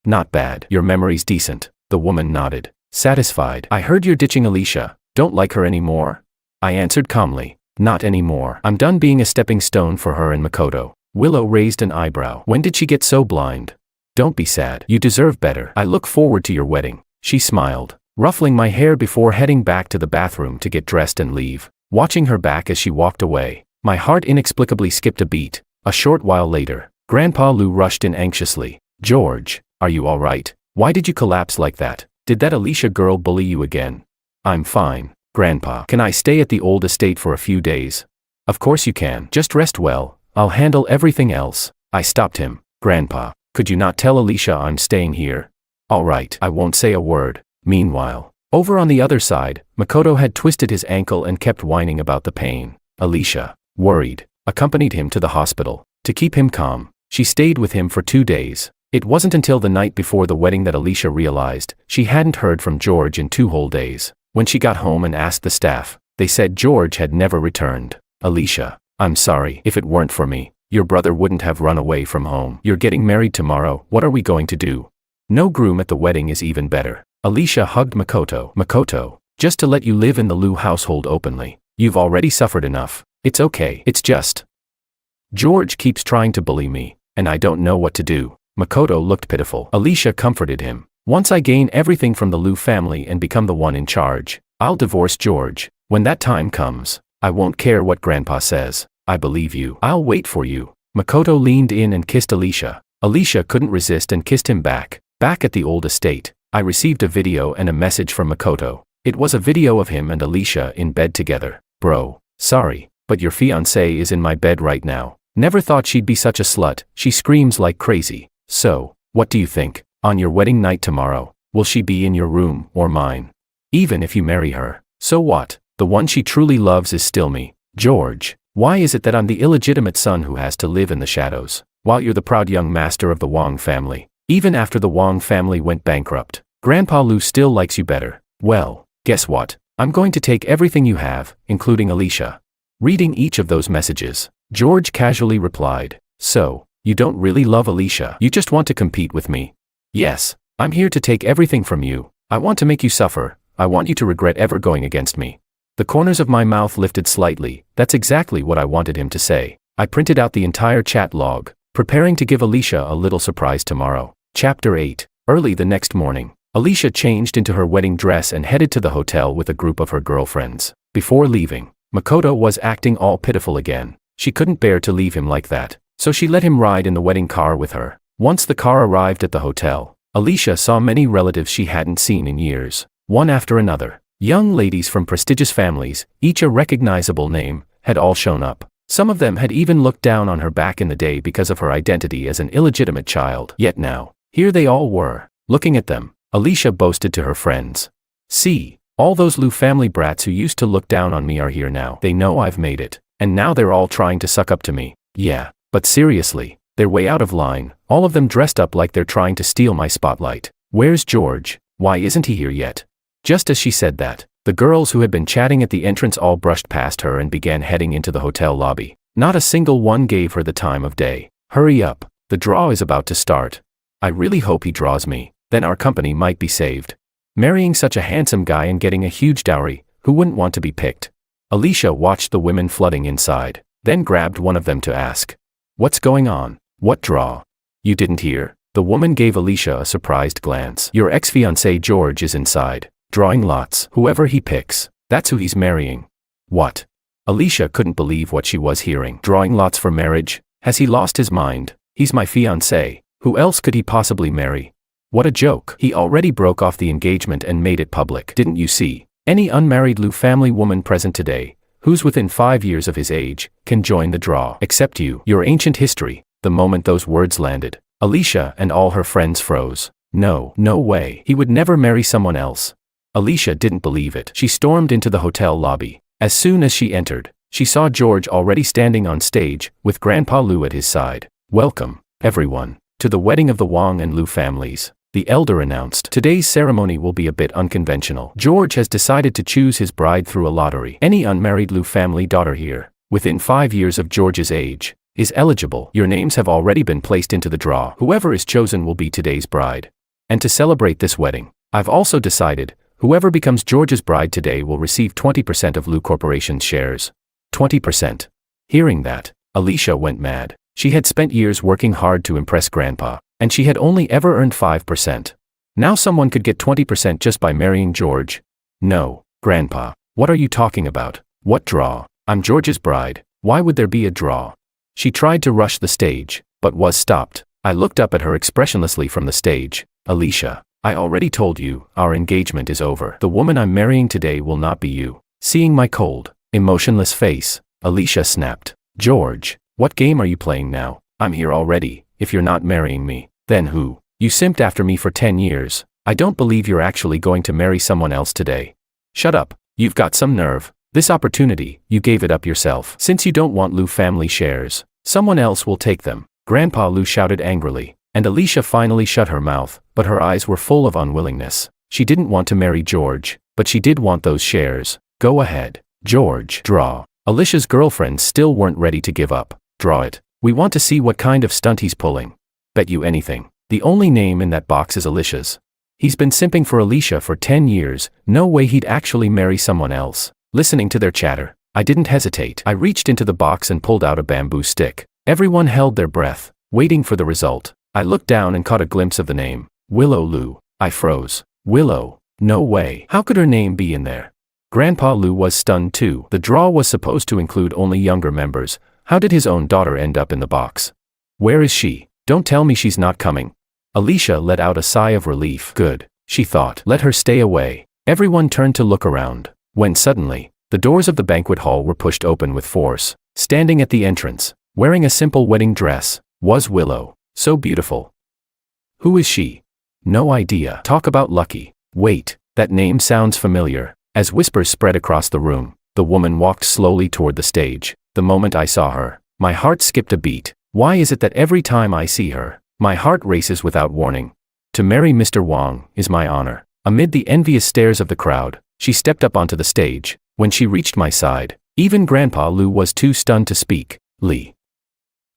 Not bad. Your memory's decent. The woman nodded, satisfied. I heard you're ditching Alicia. Don't like her anymore? I answered calmly. Not anymore. I'm done being a stepping stone for her and Makoto. Willow raised an eyebrow. When did she get so blind? Don't be sad. You deserve better. I look forward to your wedding. She smiled, ruffling my hair before heading back to the bathroom to get dressed and leave. Watching her back as she walked away, my heart inexplicably skipped a beat. A short while later, Grandpa Liu rushed in anxiously. George, are you all right? Why did you collapse like that? Did that Alicia girl bully you again? I'm fine, Grandpa. Can I stay at the old estate for a few days? Of course you can. Just rest well. I'll handle everything else. I stopped him. Grandpa, could you not tell Alicia I'm staying here? All right, I won't say a word. Meanwhile, over on the other side, Makoto had twisted his ankle and kept whining about the pain. Alicia, worried, accompanied him to the hospital. To keep him calm, she stayed with him for 2 days. It wasn't until the night before the wedding that Alicia realized she hadn't heard from George in 2 whole days. When she got home and asked the staff, they said George had never returned. Alicia, I'm sorry. If it weren't for me, your brother wouldn't have run away from home. You're getting married tomorrow. What are we going to do? No groom at the wedding is even better. Alicia hugged Makoto. Makoto, just to let you live in the Liu household openly. You've already suffered enough. It's okay. It's just George keeps trying to bully me, and I don't know what to do. Makoto looked pitiful. Alicia comforted him. Once I gain everything from the Liu family and become the one in charge, I'll divorce George. When that time comes, I won't care what Grandpa says. I believe you. I'll wait for you. Makoto leaned in and kissed Alicia. Alicia couldn't resist and kissed him back. Back at the old estate, I received a video and a message from Makoto. It was a video of him and Alicia in bed together. Bro, sorry, but your fiancée is in my bed right now. Never thought she'd be such a slut. She screams like crazy. So, what do you think? On your wedding night tomorrow, will she be in your room or mine? Even if you marry her, so what? The one she truly loves is still me. George, why is it that I'm the illegitimate son who has to live in the shadows, while you're the proud young master of the Wang family? Even after the Wang family went bankrupt, Grandpa Liu still likes you better. Well, guess what? I'm going to take everything you have, including Alicia. Reading each of those messages, George casually replied, so, you don't really love Alicia. You just want to compete with me. Yes, I'm here to take everything from you. I want to make you suffer. I want you to regret ever going against me. The corners of my mouth lifted slightly. That's exactly what I wanted him to say. I printed out the entire chat log, preparing to give Alicia a little surprise tomorrow. Chapter 8. Early the next morning, Alicia changed into her wedding dress and headed to the hotel with a group of her girlfriends. Before leaving, Makoto was acting all pitiful again. She couldn't bear to leave him like that, so she let him ride in the wedding car with her. Once the car arrived at the hotel, Alicia saw many relatives she hadn't seen in years. One after another, young ladies from prestigious families, each a recognizable name, had all shown up. Some of them had even looked down on her back in the day because of her identity as an illegitimate child. Yet now, here they all were. Looking at them, Alicia boasted to her friends. "See, all those Liu family brats who used to look down on me are here now. They know I've made it, and now they're all trying to suck up to me. Yeah, but seriously, they're way out of line, all of them dressed up like they're trying to steal my spotlight. Where's George? Why isn't he here yet?" Just as she said that, the girls who had been chatting at the entrance all brushed past her and began heading into the hotel lobby. Not a single one gave her the time of day. "Hurry up, the draw is about to start. I really hope he draws me, then our company might be saved. Marrying such a handsome guy and getting a huge dowry, who wouldn't want to be picked?" Alicia watched the women flooding inside, then grabbed one of them to ask, "What's going on? What draw? You didn't hear?" The woman gave Alicia a surprised glance. "Your ex-fiancé George is inside, drawing lots. Whoever he picks, that's who he's marrying." "What?" Alicia couldn't believe what she was hearing. "Drawing lots for marriage? Has he lost his mind? He's my fiancé. Who else could he possibly marry? What a joke. He already broke off the engagement and made it public. Didn't you see? Any unmarried Liu family woman present today, who's within 5 years of his age, can join the draw. Except you. Your ancient history." The moment those words landed, Alicia and all her friends froze. No way. He would never marry someone else. Alicia didn't believe it. She stormed into the hotel lobby. As soon as she entered, she saw George already standing on stage, with Grandpa Liu at his side. "Welcome, everyone, to the wedding of the Wang and Liu families," the elder announced. "Today's ceremony will be a bit unconventional. George has decided to choose his bride through a lottery. Any unmarried Liu family daughter here, within 5 years of George's age, is eligible. Your names have already been placed into the draw. Whoever is chosen will be today's bride. And to celebrate this wedding, I've also decided, whoever becomes George's bride today will receive 20% of Liu Corporation's shares." 20%. Hearing that, Alicia went mad. She had spent years working hard to impress Grandpa, and she had only ever earned 5%. Now someone could get 20% just by marrying George. "No, Grandpa, what are you talking about? What draw? I'm George's bride. Why would there be a draw?" She tried to rush the stage, but was stopped. I looked up at her expressionlessly from the stage. "Alicia, I already told you, our engagement is over. The woman I'm marrying today will not be you." Seeing my cold, emotionless face, Alicia snapped. "George, what game are you playing now? I'm here already. If you're not marrying me, then who? You simped after me for 10 years. I don't believe you're actually going to marry someone else today." "Shut up, you've got some nerve. This opportunity, you gave it up yourself. Since you don't want Liu family shares, someone else will take them," Grandpa Liu shouted angrily, and Alicia finally shut her mouth, but her eyes were full of unwillingness. She didn't want to marry George, but she did want those shares. "Go ahead, George, draw." Alicia's girlfriends still weren't ready to give up. "Draw it. We want to see what kind of stunt he's pulling." "Bet you anything. The only name in that box is Alicia's. He's been simping for Alicia for 10 years, no way he'd actually marry someone else." Listening to their chatter, I didn't hesitate. I reached into the box and pulled out a bamboo stick. Everyone held their breath, waiting for the result. I looked down and caught a glimpse of the name, Willow Liu. I froze. Willow? No way. How could her name be in there? Grandpa Liu was stunned too. The draw was supposed to include only younger members. How did his own daughter end up in the box? "Where is she? Don't tell me she's not coming." Alicia let out a sigh of relief. Good, she thought. Let her stay away. Everyone turned to look around, when suddenly, the doors of the banquet hall were pushed open with force. Standing at the entrance, wearing a simple wedding dress, was Willow. So beautiful. Who is she? No idea. Talk about lucky. Wait, that name sounds familiar. As whispers spread across the room, the woman walked slowly toward the stage. The moment I saw her, my heart skipped a beat. Why is it that every time I see her, my heart races without warning? To marry Mr. Wang is my honor. Amid the envious stares of the crowd, she stepped up onto the stage. When she reached my side, even Grandpa Liu was too stunned to speak. Li.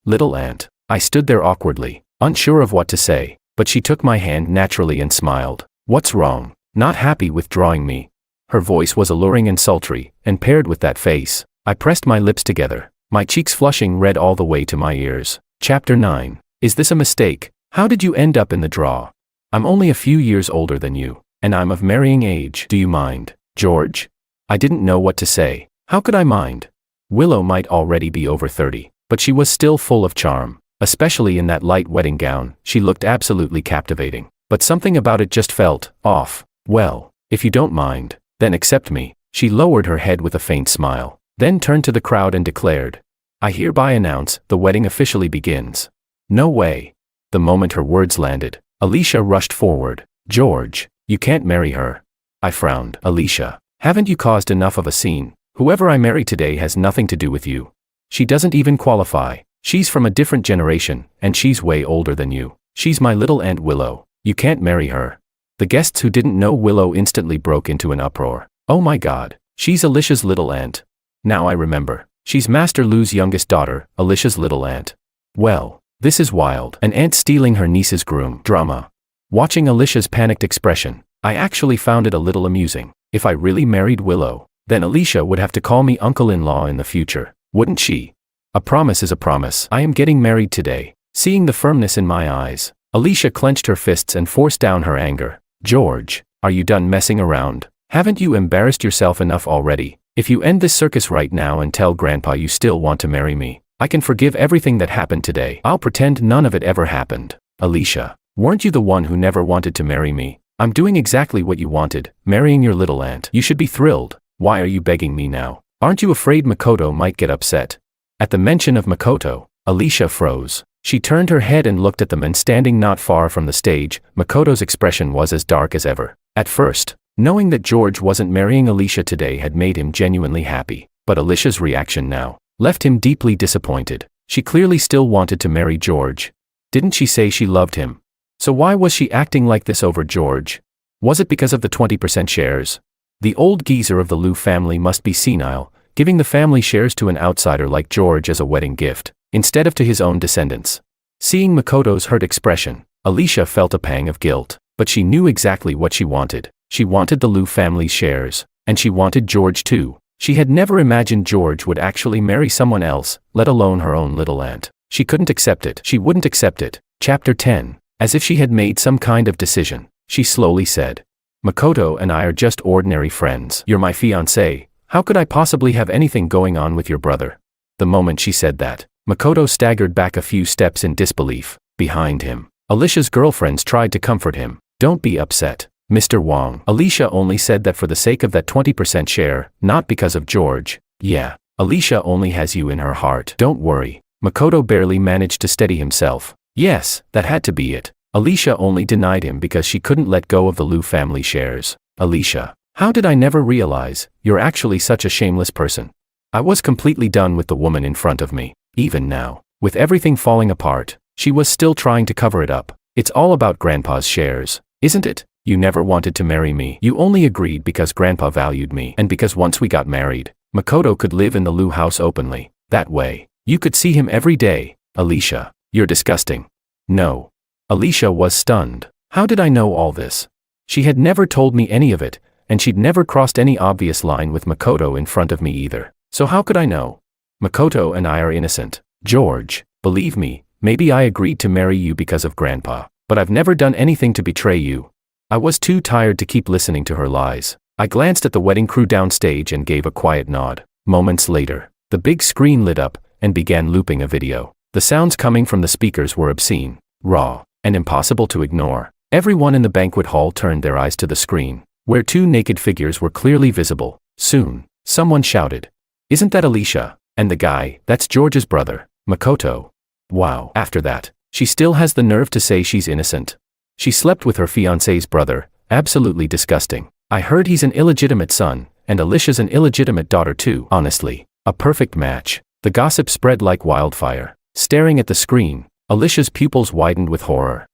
Little aunt. I stood there awkwardly, unsure of what to say, but she took my hand naturally and smiled. What's wrong? Not happy with drawing me? Her voice was alluring and sultry, and paired with that face, I pressed my lips together, my cheeks flushing red all the way to my ears. Chapter 9. Is this a mistake? How did you end up in the draw? I'm only a few years older than you, and I'm of marrying age. Do you mind, George? I didn't know what to say. How could I mind? Willow might already be over 30, but she was still full of charm, especially in that light wedding gown. She looked absolutely captivating. but something about it just felt off. Well, if you don't mind, then accept me. She lowered her head with a faint smile, then turned to the crowd and declared, I hereby announce, the wedding officially begins. No way. The moment her words landed, Alicia rushed forward. George, you can't marry her. I frowned. Alicia, haven't you caused enough of a scene? Whoever I marry today has nothing to do with you. She doesn't even qualify. She's from a different generation, and she's way older than you. She's my little Aunt Willow. You can't marry her. The guests who didn't know Willow instantly broke into an uproar. Oh my God, she's Alicia's little aunt. Now I remember. She's Master Lou's youngest daughter, Alicia's little aunt. Well, this is wild. An aunt stealing her niece's groom. Drama. Watching Alicia's panicked expression, I actually found it a little amusing. If I really married Willow, then Alicia would have to call me uncle-in-law in the future, wouldn't she? A promise is a promise. I am getting married today. Seeing the firmness in my eyes, Alicia clenched her fists and forced down her anger. George, are you done messing around? Haven't you embarrassed yourself enough already? If you end this circus right now and tell Grandpa you still want to marry me, I can forgive everything that happened today. I'll pretend none of it ever happened. Alicia, weren't you the one who never wanted to marry me? I'm doing exactly what you wanted, marrying your little aunt. You should be thrilled. Why are you begging me now? Aren't you afraid Makoto might get upset? At the mention of Makoto, Alicia froze. She turned her head and looked at the man standing not far from the stage. Makoto's expression was as dark as ever. At first, knowing that George wasn't marrying Alicia today had made him genuinely happy, but Alicia's reaction now left him deeply disappointed. She clearly still wanted to marry George. Didn't she say she loved him? So why was she acting like this over George? Was it because of the 20% shares? The old geezer of the Liu family must be senile, giving the family shares to an outsider like George as a wedding gift, instead of to his own descendants. Seeing Makoto's hurt expression, Alicia felt a pang of guilt, but she knew exactly what she wanted. She wanted the Liu family's shares, and she wanted George too. She had never imagined George would actually marry someone else, let alone her own little aunt. She couldn't accept it. She wouldn't accept it. Chapter 10. As if she had made some kind of decision, she slowly said, Makoto and I are just ordinary friends. You're my fiancé. How could I possibly have anything going on with your brother? The moment she said that, Makoto staggered back a few steps in disbelief. Behind him, Alicia's girlfriends tried to comfort him. Don't be upset, Mr. Wong. Alicia only said that for the sake of that 20% share, not because of George. Yeah, Alicia only has you in her heart. Don't worry. Makoto barely managed to steady himself. Yes, that had to be it. Alicia only denied him because she couldn't let go of the Liu family shares. Alicia, how did I never realize you're actually such a shameless person? I was completely done with the woman in front of me. Even now, with everything falling apart, she was still trying to cover it up. It's all about Grandpa's shares, isn't it? You never wanted to marry me. You only agreed because Grandpa valued me and because once we got married, Makoto could live in the Liu house openly. That way, you could see him every day. Alicia, you're disgusting. No. Alicia was stunned. How did I know all this? She had never told me any of it, and she'd never crossed any obvious line with Makoto in front of me either. So how could I know? Makoto and I are innocent. George, believe me, maybe I agreed to marry you because of Grandpa, but I've never done anything to betray you. I was too tired to keep listening to her lies. I glanced at the wedding crew downstage and gave a quiet nod. Moments later, the big screen lit up and began looping a video. The sounds coming from the speakers were obscene, raw, and impossible to ignore. Everyone in the banquet hall turned their eyes to the screen, where two naked figures were clearly visible. Soon, someone shouted, "Isn't that Alicia? And the guy, that's George's brother, Makoto." Wow. After that, she still has the nerve to say she's innocent. She slept with her fiancé's brother. Absolutely disgusting. I heard he's an illegitimate son, and Alicia's an illegitimate daughter too. Honestly, a perfect match. The gossip spread like wildfire. Staring at the screen, Alicia's pupils widened with horror.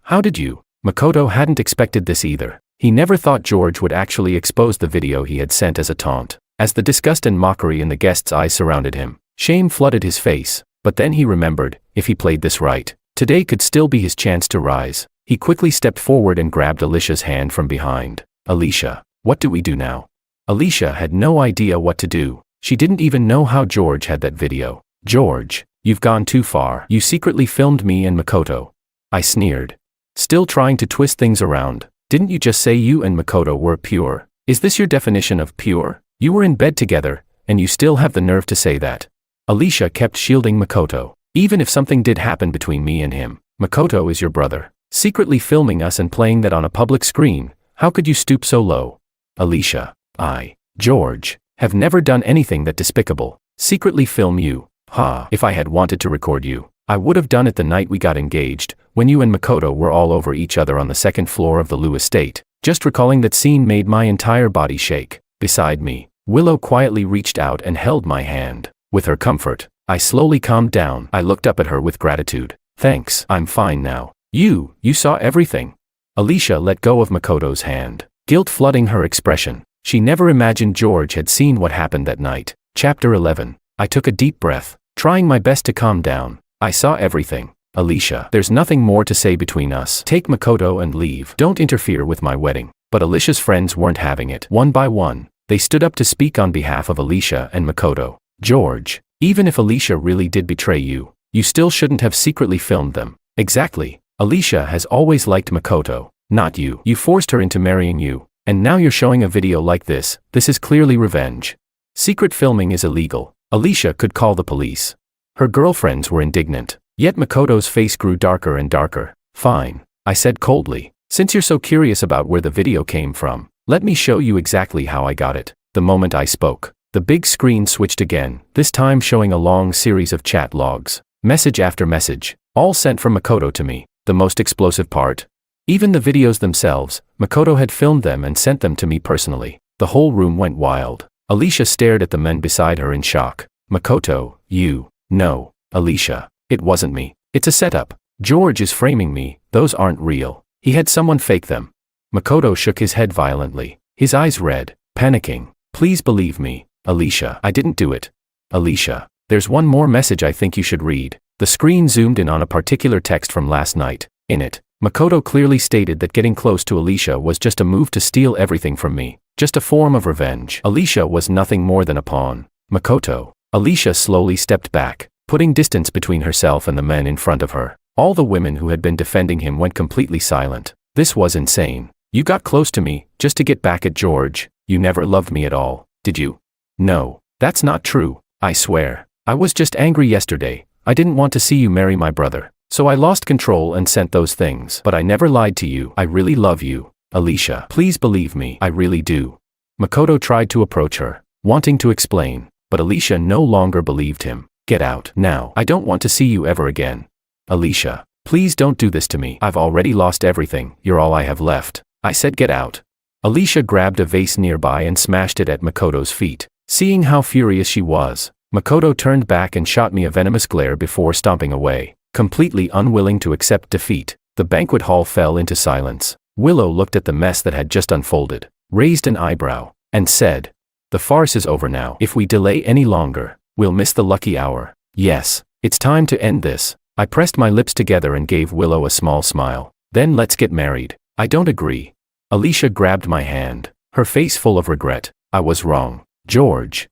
How did you? Makoto hadn't expected this either. He never thought George would actually expose the video he had sent as a taunt. As the disgust and mockery in the guests' eyes surrounded him, shame flooded his face. But then he remembered, if he played this right, today could still be his chance to rise. He quickly stepped forward and grabbed Alicia's hand from behind. Alicia, what do we do now? Alicia had no idea what to do. She didn't even know how George had that video. George, you've gone too far. You secretly filmed me and Makoto. I sneered. Still trying to twist things around. Didn't you just say you and Makoto were pure? Is this your definition of pure? You were in bed together, and you still have the nerve to say that. Alicia kept shielding Makoto. Even if something did happen between me and him, Makoto is your brother. Secretly filming us and playing that on a public screen. How could you stoop so low? Alicia, George, have never done anything that despicable. Secretly film you. Ha, if I had wanted to record you, I would have done it the night we got engaged, when you and Makoto were all over each other on the second floor of the Liu estate. Just recalling that scene made my entire body shake. Beside me, Willow quietly reached out and held my hand. With her comfort, I slowly calmed down. I looked up at her with gratitude. Thanks, I'm fine now. You saw everything. Alicia let go of Makoto's hand, guilt flooding her expression. She never imagined George had seen what happened that night. Chapter 11. I took a deep breath, trying my best to calm down. I saw everything. Alicia, there's nothing more to say between us. Take Makoto and leave. Don't interfere with my wedding. But Alicia's friends weren't having it. One by one, they stood up to speak on behalf of Alicia and Makoto. George, even if Alicia really did betray you, you still shouldn't have secretly filmed them. Exactly. Alicia has always liked Makoto, not you. You forced her into marrying you, and now you're showing a video like this. This is clearly revenge. Secret filming is illegal. Alicia could call the police. Her girlfriends were indignant, yet Makoto's face grew darker and darker. Fine, I said coldly. Since you're so curious about where the video came from, let me show you exactly how I got it. The moment I spoke, the big screen switched again, this time showing a long series of chat logs, message after message, all sent from Makoto to me. The most explosive part? Even the videos themselves, Makoto had filmed them and sent them to me personally. The whole room went wild. Alicia stared at the men beside her in shock. Makoto, you. No, Alicia, it wasn't me. It's a setup. George is framing me. Those aren't real. He had someone fake them. Makoto shook his head violently, his eyes red, panicking. Please believe me, Alicia, I didn't do it. Alicia, there's one more message I think you should read. The screen zoomed in on a particular text from last night. In it, Makoto clearly stated that getting close to Alicia was just a move to steal everything from me, just a form of revenge. Alicia was nothing more than a pawn. Makoto. Alicia slowly stepped back, putting distance between herself and the men in front of her. All the women who had been defending him went completely silent. This was insane. You got close to me, just to get back at George. You never loved me at all, did you? No, that's not true, I swear. I was just angry yesterday. I didn't want to see you marry my brother, so I lost control and sent those things. But I never lied to you. I really love you. Alicia, please believe me. I really do. Makoto tried to approach her, wanting to explain, but Alicia no longer believed him. Get out, now. I don't want to see you ever again. Alicia, please don't do this to me. I've already lost everything. You're all I have left. I said get out. Alicia grabbed a vase nearby and smashed it at Makoto's feet. Seeing how furious she was, Makoto turned back and shot me a venomous glare before stomping away, completely unwilling to accept defeat. The banquet hall fell into silence. Willow looked at the mess that had just unfolded, raised an eyebrow, and said, "The farce is over now. If we delay any longer, we'll miss the lucky hour. Yes, it's time to end this." I pressed my lips together and gave Willow a small smile. "Then let's get married." "I don't agree." Alicia grabbed my hand, her face full of regret. "I was wrong, George.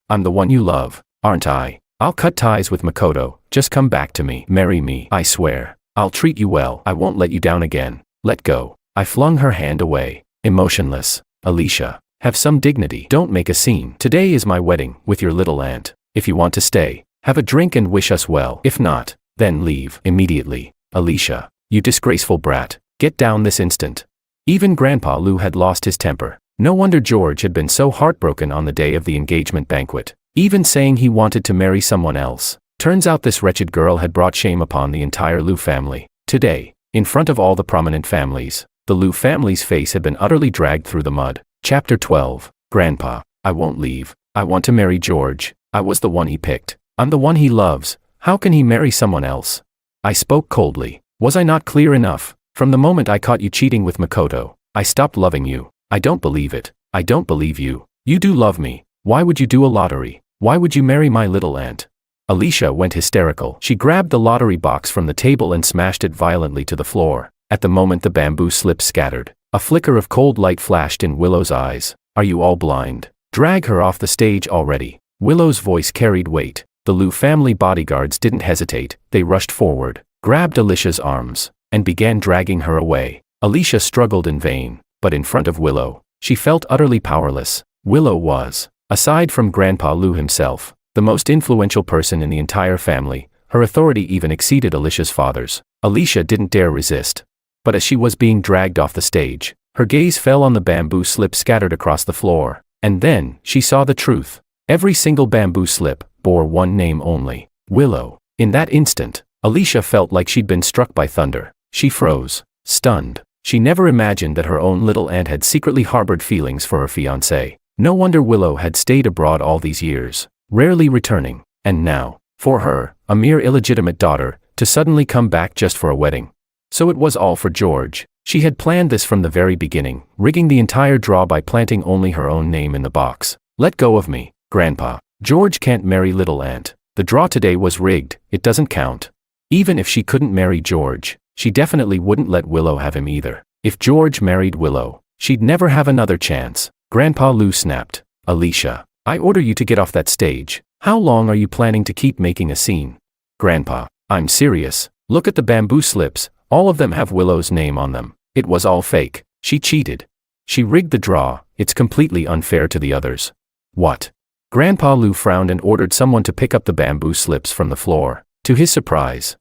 I'm the one you love, aren't I? I'll cut ties with Makoto. Just come back to me. Marry me. I swear. I'll treat you well. I won't let you down again. Let go." I flung her hand away, emotionless. "Alicia, have some dignity. Don't make a scene. Today is my wedding with your little aunt. If you want to stay, have a drink and wish us well. If not, then leave immediately." "Alicia, you disgraceful brat. Get down this instant." Even Grandpa Liu had lost his temper. No wonder George had been so heartbroken on the day of the engagement banquet, even saying he wanted to marry someone else. Turns out this wretched girl had brought shame upon the entire Liu family. Today, in front of all the prominent families, the Liu family's face had been utterly dragged through the mud. Chapter 12. Grandpa, I won't leave. I want to marry George. I was the one he picked. I'm the one he loves. How can he marry someone else? I spoke coldly. Was I not clear enough? From the moment I caught you cheating with Makoto, I stopped loving you. I don't believe it. I don't believe you. You do love me. Why would you do a lottery? Why would you marry my little aunt? Alicia went hysterical. She grabbed the lottery box from the table and smashed it violently to the floor. At the moment the bamboo slips scattered. A flicker of cold light flashed in Willow's eyes. "Are you all blind? Drag her off the stage already." Willow's voice carried weight. The Liu family bodyguards didn't hesitate. They rushed forward, grabbed Alicia's arms, and began dragging her away. Alicia struggled in vain, but in front of Willow, she felt utterly powerless. Willow was, aside from Grandpa Liu himself, the most influential person in the entire family. Her authority even exceeded Alicia's father's. Alicia didn't dare resist. But as she was being dragged off the stage, her gaze fell on the bamboo slip scattered across the floor. And then, she saw the truth. Every single bamboo slip bore one name only: Willow. In that instant, Alicia felt like she'd been struck by thunder. She froze, stunned. She never imagined that her own little aunt had secretly harbored feelings for her fiancé. No wonder Willow had stayed abroad all these years, rarely returning. And now, for her, a mere illegitimate daughter, to suddenly come back just for a wedding. So it was all for George. She had planned this from the very beginning, rigging the entire draw by planting only her own name in the box. Let go of me, Grandpa. George can't marry little aunt. The draw today was rigged, it doesn't count. Even if she couldn't marry George, she definitely wouldn't let Willow have him either. If George married Willow, she'd never have another chance. Grandpa Lou snapped. Alicia, I order you to get off that stage. How long are you planning to keep making a scene? Grandpa, I'm serious. Look at the bamboo slips, all of them have Willow's name on them. It was all fake. She cheated. She rigged the draw, it's completely unfair to the others. What? Grandpa Lou frowned and ordered someone to pick up the bamboo slips from the floor. To his surprise,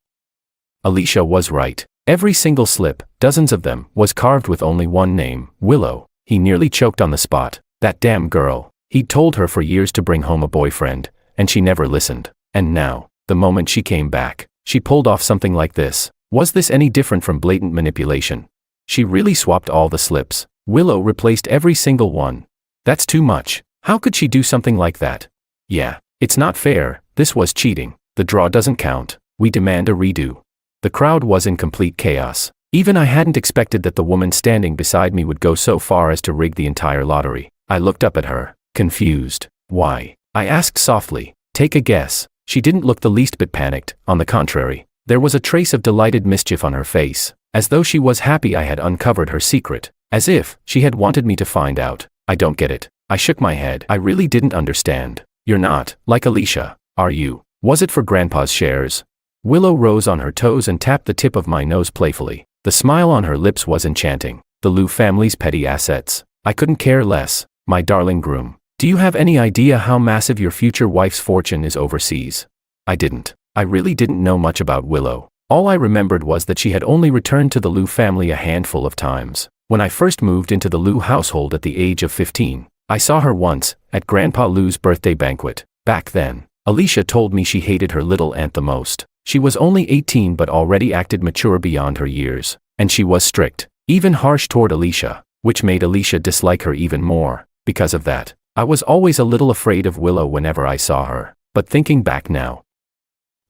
Alicia was right. Every single slip, dozens of them, was carved with only one name: Willow. He nearly choked on the spot. That damn girl. He'd told her for years to bring home a boyfriend, and she never listened. And now, the moment she came back, she pulled off something like this. Was this any different from blatant manipulation? She really swapped all the slips. Willow replaced every single one. That's too much. How could she do something like that? Yeah, it's not fair. This was cheating. The draw doesn't count. We demand a redo. The crowd was in complete chaos. Even I hadn't expected that the woman standing beside me would go so far as to rig the entire lottery. I looked up at her, confused. Why? I asked softly. Take a guess. She didn't look the least bit panicked. On the contrary, there was a trace of delighted mischief on her face, as though she was happy I had uncovered her secret, as if she had wanted me to find out. I don't get it. I shook my head. I really didn't understand. You're not like Alicia, are you? Was it for Grandpa's shares? Willow rose on her toes and tapped the tip of my nose playfully. The smile on her lips was enchanting. The Lou family's petty assets. I couldn't care less. My darling groom. Do you have any idea how massive your future wife's fortune is overseas? I didn't. I really didn't know much about Willow. All I remembered was that she had only returned to the Lou family a handful of times. When I first moved into the Lou household at the age of 15, I saw her once, at Grandpa Lou's birthday banquet. Back then, Alicia told me she hated her little aunt the most. She was only 18 but already acted mature beyond her years. And she was strict, even harsh toward Alicia, which made Alicia dislike her even more. Because of that, I was always a little afraid of Willow whenever I saw her. But thinking back now,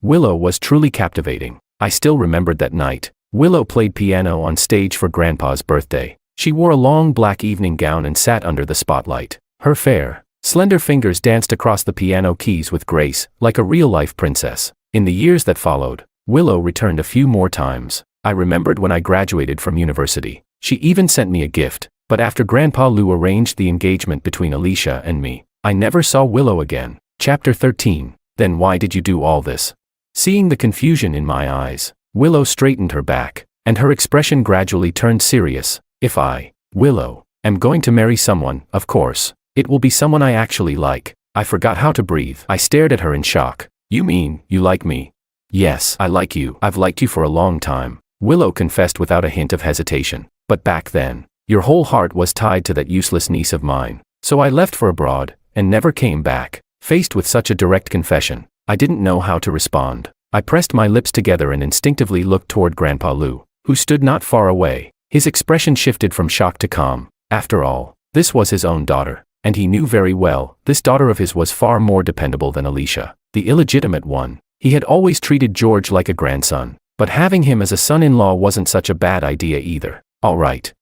Willow was truly captivating. I still remembered that night. Willow played piano on stage for Grandpa's birthday. She wore a long black evening gown and sat under the spotlight. Her fair, slender fingers danced across the piano keys with grace, like a real-life princess. In the years that followed, Willow returned a few more times. I remembered when I graduated from university. She even sent me a gift. But after Grandpa Lou arranged the engagement between Alicia and me, I never saw Willow again. Chapter 13. Then why did you do all this? Seeing the confusion in my eyes, Willow straightened her back, and her expression gradually turned serious. If I, Willow, am going to marry someone, of course, it will be someone I actually like. I forgot how to breathe. I stared at her in shock. You mean, you like me? Yes, I like you. I've liked you for a long time, Willow confessed without a hint of hesitation. But back then, your whole heart was tied to that useless niece of mine. So I left for abroad, and never came back. Faced with such a direct confession, I didn't know how to respond. I pressed my lips together and instinctively looked toward Grandpa Lou, who stood not far away. His expression shifted from shock to calm. After all, this was his own daughter, and he knew very well this daughter of his was far more dependable than Alicia, the illegitimate one. He had always treated George like a grandson, but having him as a son-in-law wasn't such a bad idea either. All right,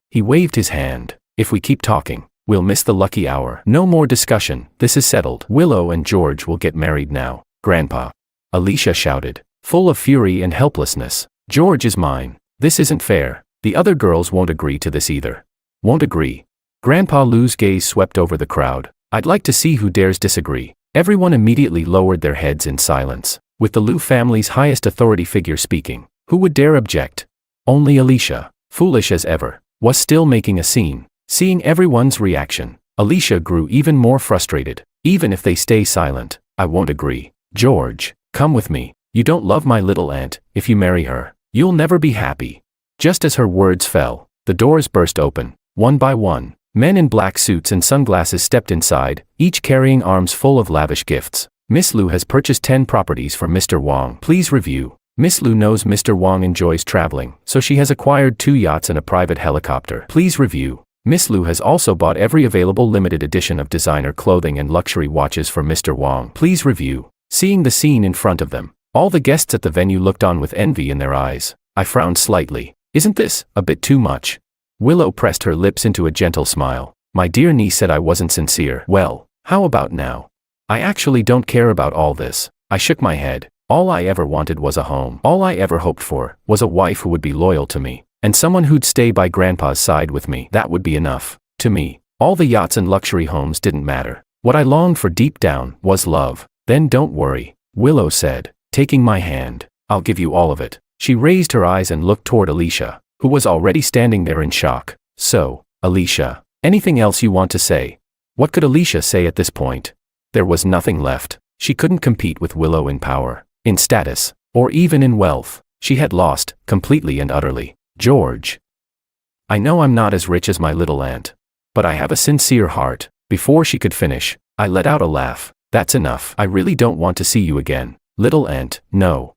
he waved his hand. If we keep talking, we'll miss the lucky hour. No more discussion, this is settled. Willow and George will get married now, Grandpa, Alicia shouted, full of fury and helplessness. George is mine. This isn't fair. The other girls won't agree to this either. Won't agree? Grandpa Lou's gaze swept over the crowd. I'd like to see who dares disagree. Everyone immediately lowered their heads in silence. With the Lou family's highest authority figure speaking, who would dare object? Only Alicia, foolish as ever, was still making a scene. Seeing everyone's reaction, Alicia grew even more frustrated. Even if they stay silent, I won't agree. George, Come with me. You don't love my little aunt. If you marry her, you'll never be happy." Just as her words fell, the doors burst open. One by one, men in black suits and sunglasses stepped inside, each carrying arms full of lavish gifts. "Miss Lu has purchased 10 properties for Mr. Wang. Please review." Miss Lu knows Mr. Wang enjoys traveling, so she has acquired 2 yachts and a private helicopter. Please review. Miss Lu has also bought every available limited edition of designer clothing and luxury watches for Mr. Wang. Please review. Seeing the scene in front of them, all the guests at the venue looked on with envy in their eyes. I frowned slightly. Isn't this a bit too much? Willow pressed her lips into a gentle smile. My dear niece said I wasn't sincere. Well, how about now? I actually don't care about all this. I shook my head. All I ever wanted was a home. All I ever hoped for was a wife who would be loyal to me, and someone who'd stay by Grandpa's side with me. That would be enough. To me, all the yachts and luxury homes didn't matter. What I longed for deep down was love. Then don't worry, Willow said, taking my hand. I'll give you all of it. She raised her eyes and looked toward Alicia, who was already standing there in shock. So, Alicia, anything else you want to say? What could Alicia say at this point? There was nothing left. She couldn't compete with Willow in power, in status, or even in wealth. She had lost, completely and utterly. George. I know I'm not as rich as my little aunt, but I have a sincere heart. Before she could finish, I let out a laugh. That's enough. I really don't want to see you again. Little aunt, no.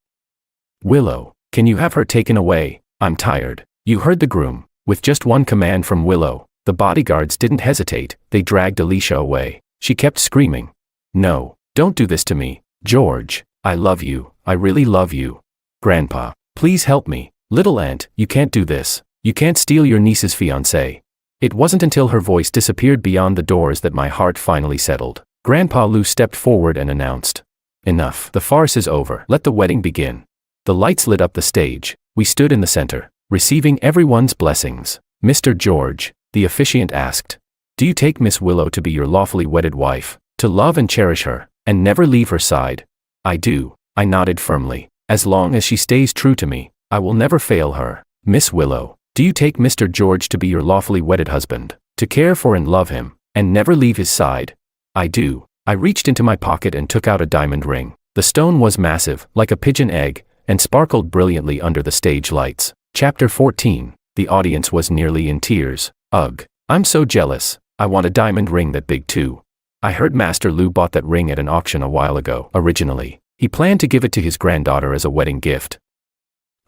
Willow, can you have her taken away? I'm tired. You heard the groom. With just one command from Willow, the bodyguards didn't hesitate. They dragged Alicia away. She kept screaming. No, don't do this to me. George, I love you. I really love you. Grandpa, please help me. Little aunt, you can't do this. You can't steal your niece's fiancé. It wasn't until her voice disappeared beyond the doors that my heart finally settled. Grandpa Lu stepped forward and announced, "Enough. The farce is over. Let the wedding begin." The lights lit up the stage. We stood in the center, receiving everyone's blessings. Mr. George, the officiant asked, "Do you take Miss Willow to be your lawfully wedded wife, to love and cherish her, and never leave her side?" "I do," I nodded firmly. "As long as she stays true to me, I will never fail her." "Miss Willow, do you take Mr. George to be your lawfully wedded husband, to care for and love him, and never leave his side?" "I do." I reached into my pocket and took out a diamond ring. The stone was massive, like a pigeon egg, and sparkled brilliantly under the stage lights. Chapter 14. The audience was nearly in tears. Ugh. I'm so jealous. I want a diamond ring that big too. I heard Master Lu bought that ring at an auction a while ago. Originally, he planned to give it to his granddaughter as a wedding gift.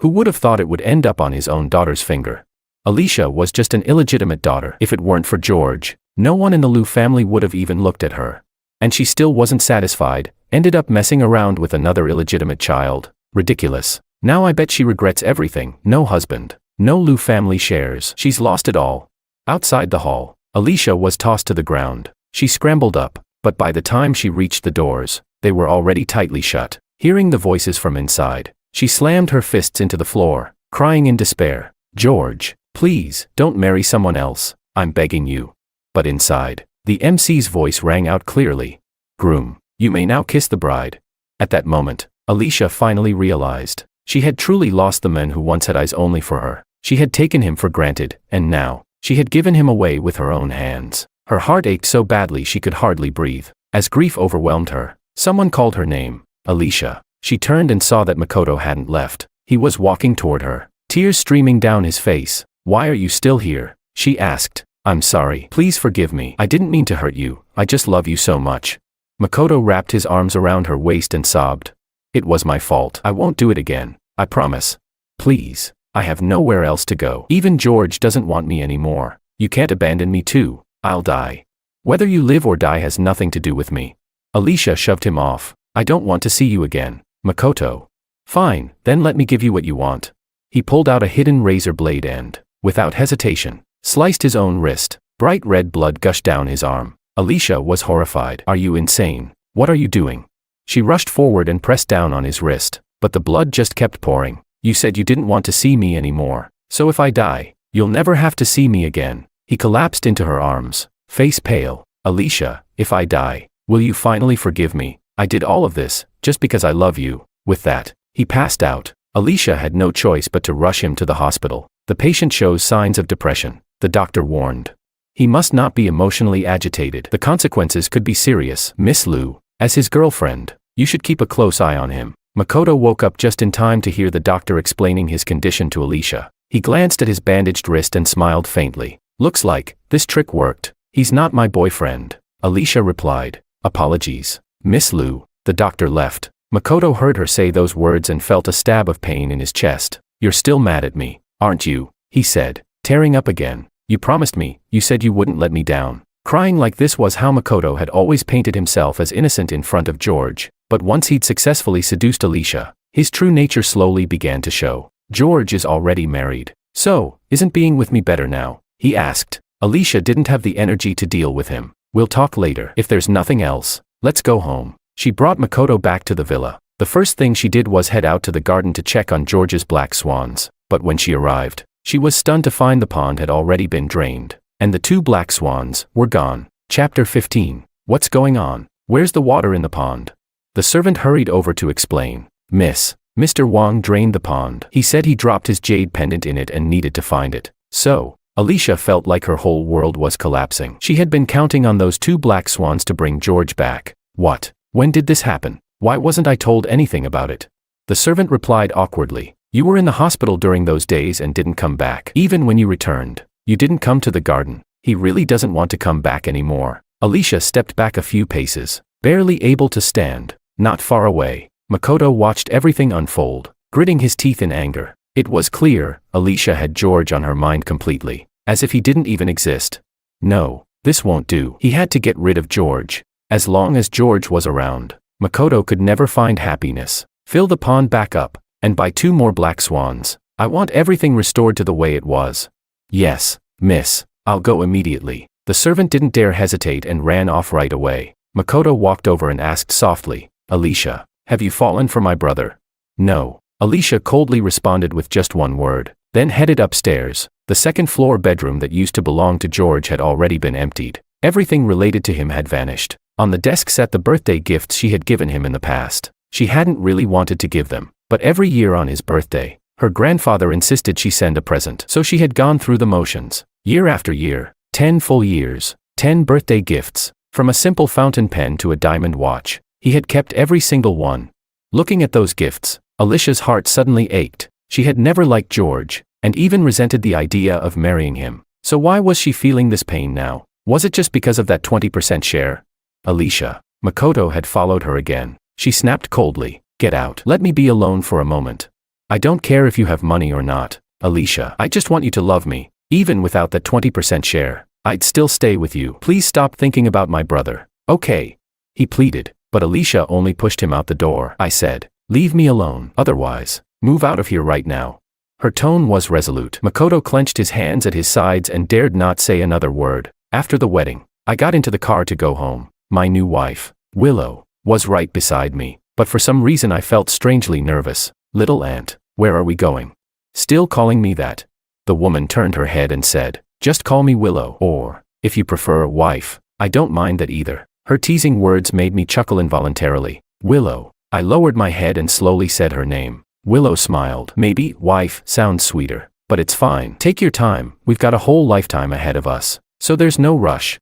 Who would have thought it would end up on his own daughter's finger? Alicia was just an illegitimate daughter. If it weren't for George, no one in the Lu family would have even looked at her. And she still wasn't satisfied, ended up messing around with another illegitimate child. Ridiculous. Now I bet she regrets everything. No husband, no Lu family shares. She's lost it all. Outside the hall, Alicia was tossed to the ground. She scrambled up, but by the time she reached the doors, they were already tightly shut. Hearing the voices from inside, she slammed her fists into the floor, crying in despair, "George, please, don't marry someone else. I'm begging you." But inside, the MC's voice rang out clearly. "Groom, you may now kiss the bride." At that moment, Alicia finally realized. She had truly lost the man who once had eyes only for her. She had taken him for granted, and now, she had given him away with her own hands. Her heart ached so badly she could hardly breathe. As grief overwhelmed her, someone called her name, Alicia. She turned and saw that Makoto hadn't left. He was walking toward her, tears streaming down his face. "Why are you still here?" she asked. "I'm sorry. Please forgive me. I didn't mean to hurt you. I just love you so much." Makoto wrapped his arms around her waist and sobbed. "It was my fault. I won't do it again. I promise. Please. I have nowhere else to go. Even George doesn't want me anymore. You can't abandon me too. I'll die. Whether you live or die has nothing to do with me." Alicia shoved him off. "I don't want to see you again, Makoto." "Fine, then let me give you what you want." He pulled out a hidden razor blade and, without hesitation, sliced his own wrist. Bright red blood gushed down his arm. Alicia was horrified. "Are you insane? What are you doing?" She rushed forward and pressed down on his wrist, but the blood just kept pouring. "You said you didn't want to see me anymore, so if I die, you'll never have to see me again." He collapsed into her arms, face pale. "Alicia, if I die, will you finally forgive me? I did all of this, just because I love you." With that, he passed out. Alicia had no choice but to rush him to the hospital. The patient shows signs of depression, the doctor warned. He must not be emotionally agitated. The consequences could be serious. Miss Lu, as his girlfriend, You should keep a close eye on him. Makoto woke up just in time to hear the doctor explaining his condition to Alicia. He glanced at his bandaged wrist and smiled faintly. Looks like this trick worked. He's not my boyfriend. Alicia replied. Apologies, Miss Liu. The doctor left. Makoto heard her say those words and felt a stab of pain in his chest. You're still mad at me, aren't you? He said, tearing up again. You promised me, you said you wouldn't let me down. Crying like this was how Makoto had always painted himself as innocent in front of George, but once he'd successfully seduced Alicia, his true nature slowly began to show. George is already married. So, isn't being with me better now? He asked. Alicia didn't have the energy to deal with him. We'll talk later. If there's nothing else, let's go home. She brought Makoto back to the villa. The first thing she did was head out to the garden to check on George's black swans, but when she arrived, she was stunned to find the pond had already been drained, and the 2 black swans were gone. Chapter 15. What's going on? Where's the water in the pond? The servant hurried over to explain. Mr. Wang drained the pond. He said he dropped his jade pendant in it and needed to find it. So, Alicia felt like her whole world was collapsing. She had been counting on those 2 black swans to bring George back. What? When did this happen? Why wasn't I told anything about it? The servant replied awkwardly. You were in the hospital during those days and didn't come back. Even when you returned, you didn't come to the garden. He really doesn't want to come back anymore. Alicia stepped back a few paces, barely able to stand. Not far away, Makoto watched everything unfold, gritting his teeth in anger. It was clear, Alicia had George on her mind completely, as if he didn't even exist. No, this won't do. He had to get rid of George. As long as George was around, Makoto could never find happiness. Fill the pond back up, and buy 2 more black swans. I want everything restored to the way it was. Yes, miss, I'll go immediately. The servant didn't dare hesitate and ran off right away. Makoto walked over and asked softly, Alicia, have you fallen for my brother? No. Alicia coldly responded with just one word, then headed upstairs. The second-floor bedroom that used to belong to George had already been emptied. Everything related to him had vanished. On the desk sat the birthday gifts she had given him in the past. She hadn't really wanted to give them, but every year on his birthday, her grandfather insisted she send a present. So she had gone through the motions, year after year, 10 full years, 10 birthday gifts, from a simple fountain pen to a diamond watch. He had kept every single one. Looking at those gifts, Alicia's heart suddenly ached. She had never liked George, and even resented the idea of marrying him. So why was she feeling this pain now? Was it just because of that 20% share? Alicia. Makoto had followed her again. She snapped coldly. Get out. Let me be alone for a moment. I don't care if you have money or not, Alicia. I just want you to love me. Even without that 20% share, I'd still stay with you. Please stop thinking about my brother. Okay. He pleaded, but Alicia only pushed him out the door. I said, leave me alone. Otherwise, move out of here right now. Her tone was resolute. Makoto clenched his hands at his sides and dared not say another word. After the wedding, I got into the car to go home. My new wife, Willow, was right beside me, but for some reason I felt strangely nervous. Little aunt, where are we going? Still calling me that? The woman turned her head and said, just call me Willow, or, if you prefer, wife. I don't mind that either. Her teasing words made me chuckle involuntarily. Willow. I lowered my head and slowly said her name. Willow smiled. Maybe wife sounds sweeter, but it's fine. Take your time, we've got a whole lifetime ahead of us, so there's no rush.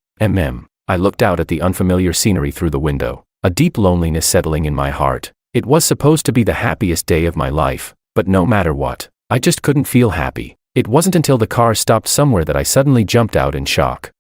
I looked out at the unfamiliar scenery through the window, a deep loneliness settling in my heart. It was supposed to be the happiest day of my life, but no matter what, I just couldn't feel happy. It wasn't until the car stopped somewhere that I suddenly jumped out in shock.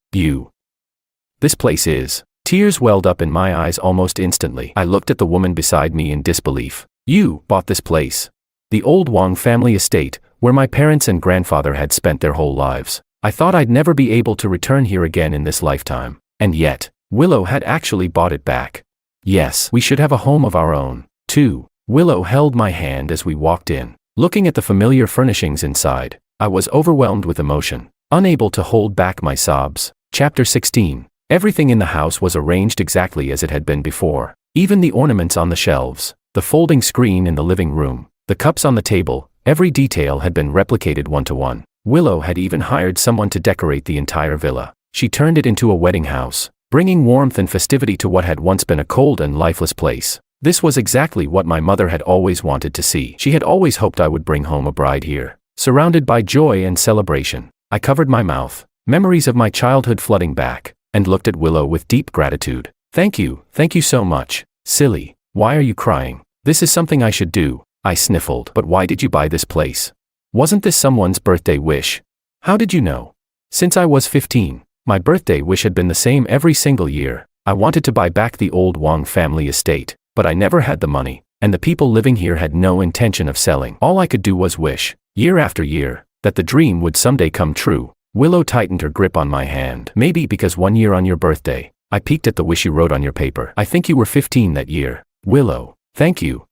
This place is. Tears welled up in my eyes almost instantly. I looked at the woman beside me in disbelief. You bought this place? The old Wang family estate, where my parents and grandfather had spent their whole lives. I thought I'd never be able to return here again in this lifetime. And yet, Willow had actually bought it back. Yes, we should have a home of our own, too. Willow held my hand as we walked in. Looking at the familiar furnishings inside, I was overwhelmed with emotion, unable to hold back my sobs. Chapter 16. Everything in the house was arranged exactly as it had been before. Even the ornaments on the shelves, the folding screen in the living room, the cups on the table, every detail had been replicated one-to-one. Willow had even hired someone to decorate the entire villa. She turned it into a wedding house, bringing warmth and festivity to what had once been a cold and lifeless place. This was exactly what my mother had always wanted to see. She had always hoped I would bring home a bride here, surrounded by joy and celebration. I covered my mouth, memories of my childhood flooding back, and looked at Willow with deep gratitude. Thank you so much, silly. Why are you crying? This is something I should do, I sniffled. But why did you buy this place? Wasn't this someone's birthday wish? How did you know? Since I was 15, my birthday wish had been the same every single year. I wanted to buy back the old Wang family estate, but I never had the money, and the people living here had no intention of selling. All I could do was wish, year after year, that the dream would someday come true. Willow tightened her grip on my hand. Maybe because one year on your birthday, I peeked at the wish you wrote on your paper. I think you were 15 that year. Willow, thank you.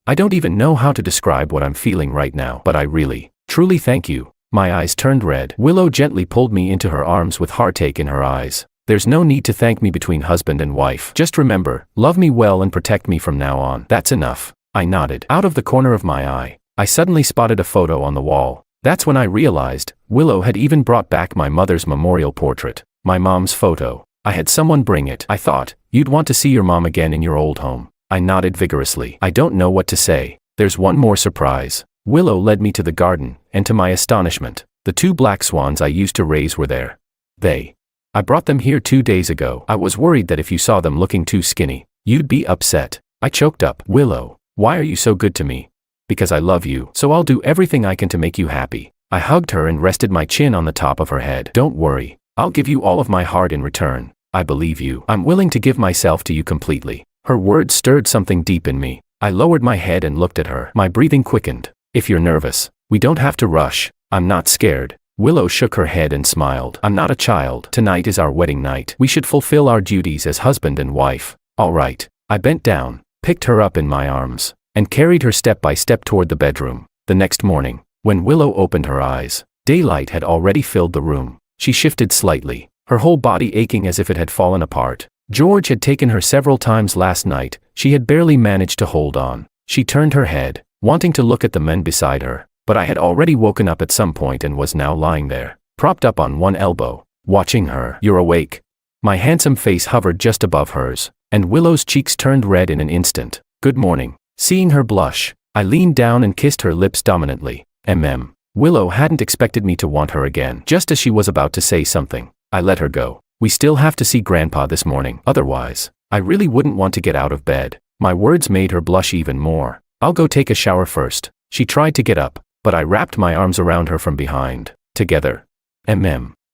I don't even know how to describe what I'm feeling right now, but I really, truly thank you. My eyes turned red. Willow gently pulled me into her arms with heartache in her eyes. There's no need to thank me between husband and wife. Just remember, love me well and protect me from now on. That's enough. I nodded. Out of the corner of my eye, I suddenly spotted a photo on the wall. That's when I realized, Willow had even brought back my mother's memorial portrait. My mom's photo. I had someone bring it. I thought, you'd want to see your mom again in your old home. I nodded vigorously. I don't know what to say. There's one more surprise. Willow led me to the garden, and to my astonishment, the 2 black swans I used to raise were there. I brought them here 2 days ago. I was worried that if you saw them looking too skinny, you'd be upset. I choked up. Willow, why are you so good to me? Because I love you, so I'll do everything I can to make you happy. I hugged her and rested my chin on the top of her head. Don't worry, I'll give you all of my heart in return. I believe you. I'm willing to give myself to you completely. Her words stirred something deep in me. I lowered my head and looked at her. My breathing quickened. If you're nervous, we don't have to rush. I'm not scared. Willow shook her head and smiled. I'm not a child. Tonight is our wedding night. We should fulfill our duties as husband and wife. All right. I bent down, picked her up in my arms, and carried her step by step toward the bedroom. The next morning, when Willow opened her eyes, daylight had already filled the room. She shifted slightly, her whole body aching as if it had fallen apart. George had taken her several times last night. She had barely managed to hold on. She turned her head, wanting to look at the men beside her, but I had already woken up at some point and was now lying there, propped up on one elbow, watching her. You're awake. My handsome face hovered just above hers, and Willow's cheeks turned red in an instant. Good morning. Seeing her blush, I leaned down and kissed her lips dominantly. Willow hadn't expected me to want her again. Just as she was about to say something, I let her go. We still have to see Grandpa this morning. Otherwise, I really wouldn't want to get out of bed. My words made her blush even more. I'll go take a shower first. She tried to get up, but I wrapped my arms around her from behind. Together.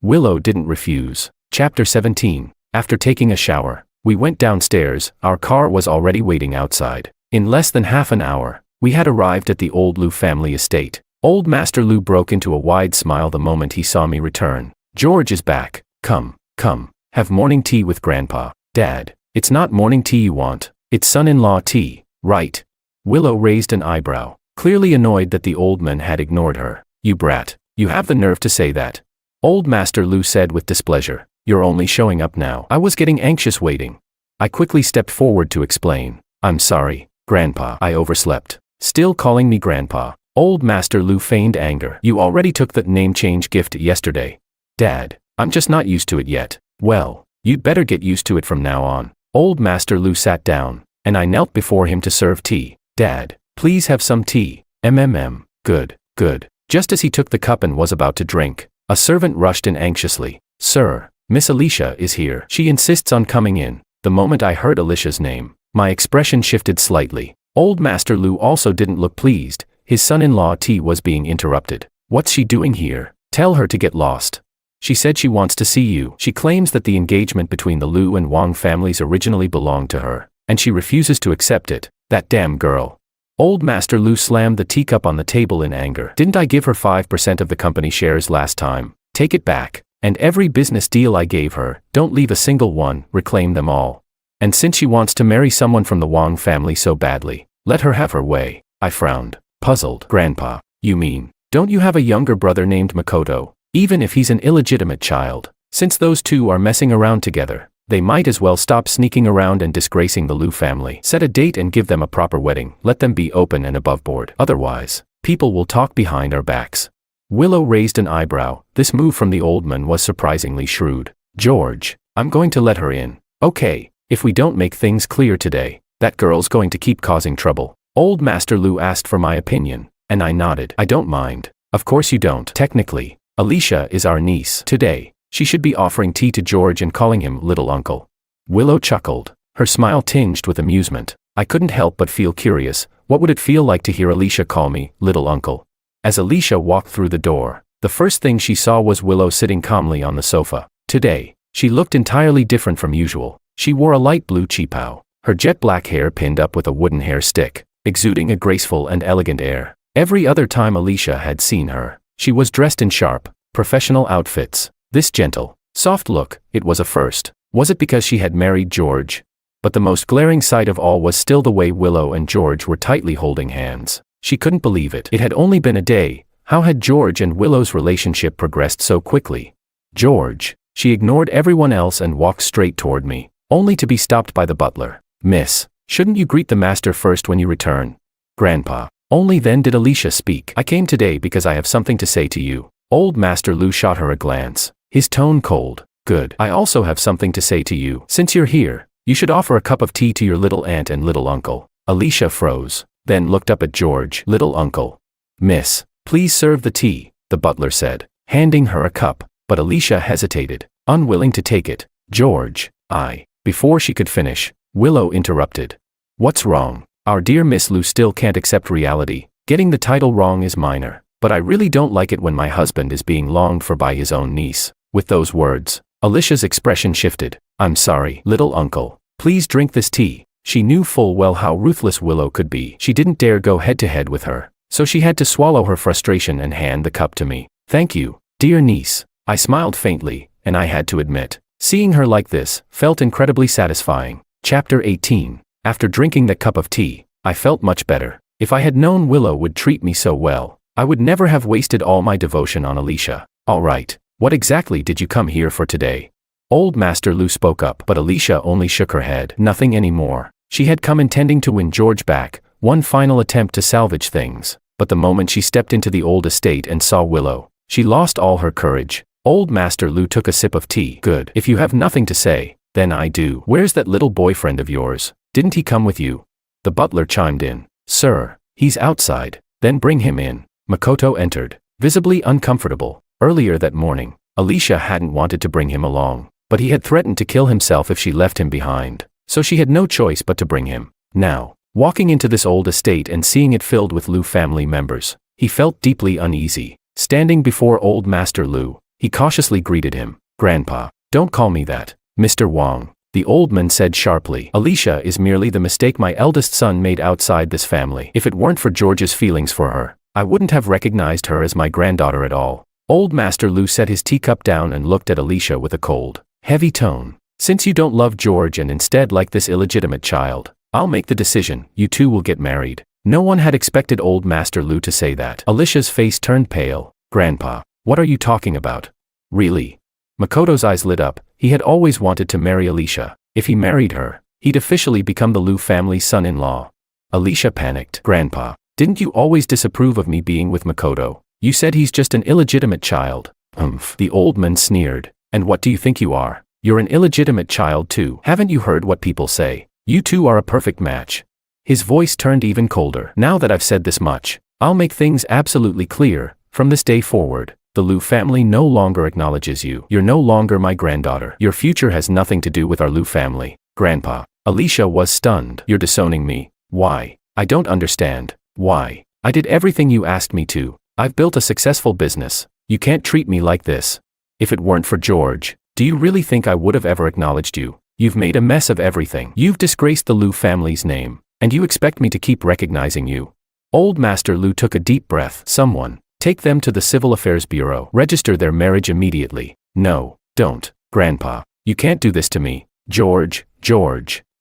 Willow didn't refuse. Chapter 17. After taking a shower, we went downstairs. Our car was already waiting outside. In less than half an hour, we had arrived at the old Liu family estate. Old Master Liu broke into a wide smile the moment he saw me return. George is back. Come, have morning tea with Grandpa. Dad, it's not morning tea you want, it's son-in-law tea, right? Willow raised an eyebrow, clearly annoyed that the old man had ignored her. You brat, you have the nerve to say that. Old Master Liu said with displeasure. You're only showing up now. I was getting anxious waiting. I quickly stepped forward to explain. I'm sorry, Grandpa, I overslept. Still calling me Grandpa. Old Master Liu feigned anger. You already took that name change gift yesterday. Dad, I'm just not used to it yet. Well, you'd better get used to it from now on. Old Master Liu sat down, and I knelt before him to serve tea. Dad, please have some tea. Good. Just as he took the cup and was about to drink, a servant rushed in anxiously. Sir, Miss Alicia is here. She insists on coming in. The moment I heard Alicia's name, my expression shifted slightly. Old Master Liu also didn't look pleased. His son-in-law tea was being interrupted. What's she doing here? Tell her to get lost. She said she wants to see you. She claims that the engagement between the Liu and Wang families originally belonged to her, and she refuses to accept it. That damn girl. Old Master Liu slammed the teacup on the table in anger. Didn't I give her 5% of the company shares last time? Take it back. And every business deal I gave her, don't leave a single one, reclaim them all. And since she wants to marry someone from the Wang family so badly, let her have her way. I frowned, puzzled. Grandpa, you mean, don't you have a younger brother named Makoto? Even if he's an illegitimate child, since those two are messing around together, they might as well stop sneaking around and disgracing the Liu family. Set a date and give them a proper wedding. Let them be open and above board. Otherwise, people will talk behind our backs. Willow raised an eyebrow. This move from the old man was surprisingly shrewd. George, I'm going to let her in. Okay, if we don't make things clear today, that girl's going to keep causing trouble. Old Master Liu asked for my opinion, and I nodded. I don't mind. Of course you don't. Technically, Alicia is our niece. Today, she should be offering tea to George and calling him little uncle. Willow chuckled, her smile tinged with amusement. I couldn't help but feel curious. What would it feel like to hear Alicia call me little uncle? As Alicia walked through the door, the first thing she saw was Willow sitting calmly on the sofa. Today, she looked entirely different from usual. She wore a light blue cheapao, her jet black hair pinned up with a wooden hair stick, exuding a graceful and elegant air. Every other time Alicia had seen her, she was dressed in sharp, professional outfits. This gentle, soft look, it was a first. Was it because she had married George? But the most glaring sight of all was still the way Willow and George were tightly holding hands. She couldn't believe it. It had only been a day. How had George and Willow's relationship progressed so quickly? George. She ignored everyone else and walked straight toward me, only to be stopped by the butler. Miss, shouldn't you greet the master first when you return? Grandpa. Only then did Alicia speak. I came today because I have something to say to you. Old Master Lu shot her a glance, his tone cold. Good. I also have something to say to you. Since you're here, you should offer a cup of tea to your little aunt and little uncle. Alicia froze, then looked up at George. Little uncle. Miss, please serve the tea, the butler said, handing her a cup, but Alicia hesitated, unwilling to take it. George, Before she could finish, Willow interrupted. What's wrong? Our dear Miss Lu still can't accept reality. Getting the title wrong is minor, but I really don't like it when my husband is being longed for by his own niece. With those words, Alicia's expression shifted. I'm sorry, little uncle. Please drink this tea. She knew full well how ruthless Willow could be. She didn't dare go head-to-head with her, so she had to swallow her frustration and hand the cup to me. Thank you, dear niece. I smiled faintly, and I had to admit, seeing her like this felt incredibly satisfying. Chapter 18. After drinking that cup of tea, I felt much better. If I had known Willow would treat me so well, I would never have wasted all my devotion on Alicia. All right, what exactly did you come here for today? Old Master Lu spoke up, but Alicia only shook her head. Nothing anymore. She had come intending to win George back, one final attempt to salvage things. But the moment she stepped into the old estate and saw Willow, she lost all her courage. Old Master Lu took a sip of tea. Good. If you have nothing to say, then I do. Where's that little boyfriend of yours? Didn't he come with you? The butler chimed in. Sir, he's outside. Then bring him in. Makoto entered, visibly uncomfortable. Earlier that morning, Alicia hadn't wanted to bring him along, but he had threatened to kill himself if she left him behind, so she had no choice but to bring him. Now, walking into this old estate and seeing it filled with Lu family members, he felt deeply uneasy. Standing before old Master Lu, he cautiously greeted him. Grandpa, don't call me that, Mr. Wang, the old man said sharply. Alicia is merely the mistake my eldest son made outside this family. If it weren't for George's feelings for her, I wouldn't have recognized her as my granddaughter at all. Old Master Lu set his teacup down and looked at Alicia with a cold, heavy tone. Since you don't love George and instead like this illegitimate child, I'll make the decision. You two will get married. No one had expected old Master Lu to say that. Alicia's face turned pale. Grandpa, what are you talking about? Really? Makoto's eyes lit up. He had always wanted to marry Alicia. If he married her, he'd officially become the Lu family's son-in-law. Alicia panicked. Grandpa, didn't you always disapprove of me being with Makoto? You said he's just an illegitimate child. The old man sneered. And what do you think you are? You're an illegitimate child too. Haven't you heard what people say? You two are a perfect match. His voice turned even colder. Now that I've said this much, I'll make things absolutely clear. From this day forward, the Lu family no longer acknowledges you. You're no longer my granddaughter. Your future has nothing to do with our Lu family. Grandpa. Alicia was stunned. You're disowning me. Why? I don't understand. Why? I did everything you asked me to. I've built a successful business. You can't treat me like this. If it weren't for George, do you really think I would have ever acknowledged you? You've made a mess of everything. You've disgraced the Lu family's name, and you expect me to keep recognizing you. Old Master Lu took a deep breath. Someone, take them to the Civil Affairs Bureau. Register their marriage immediately. No, don't. Grandpa, you can't do this to me. George,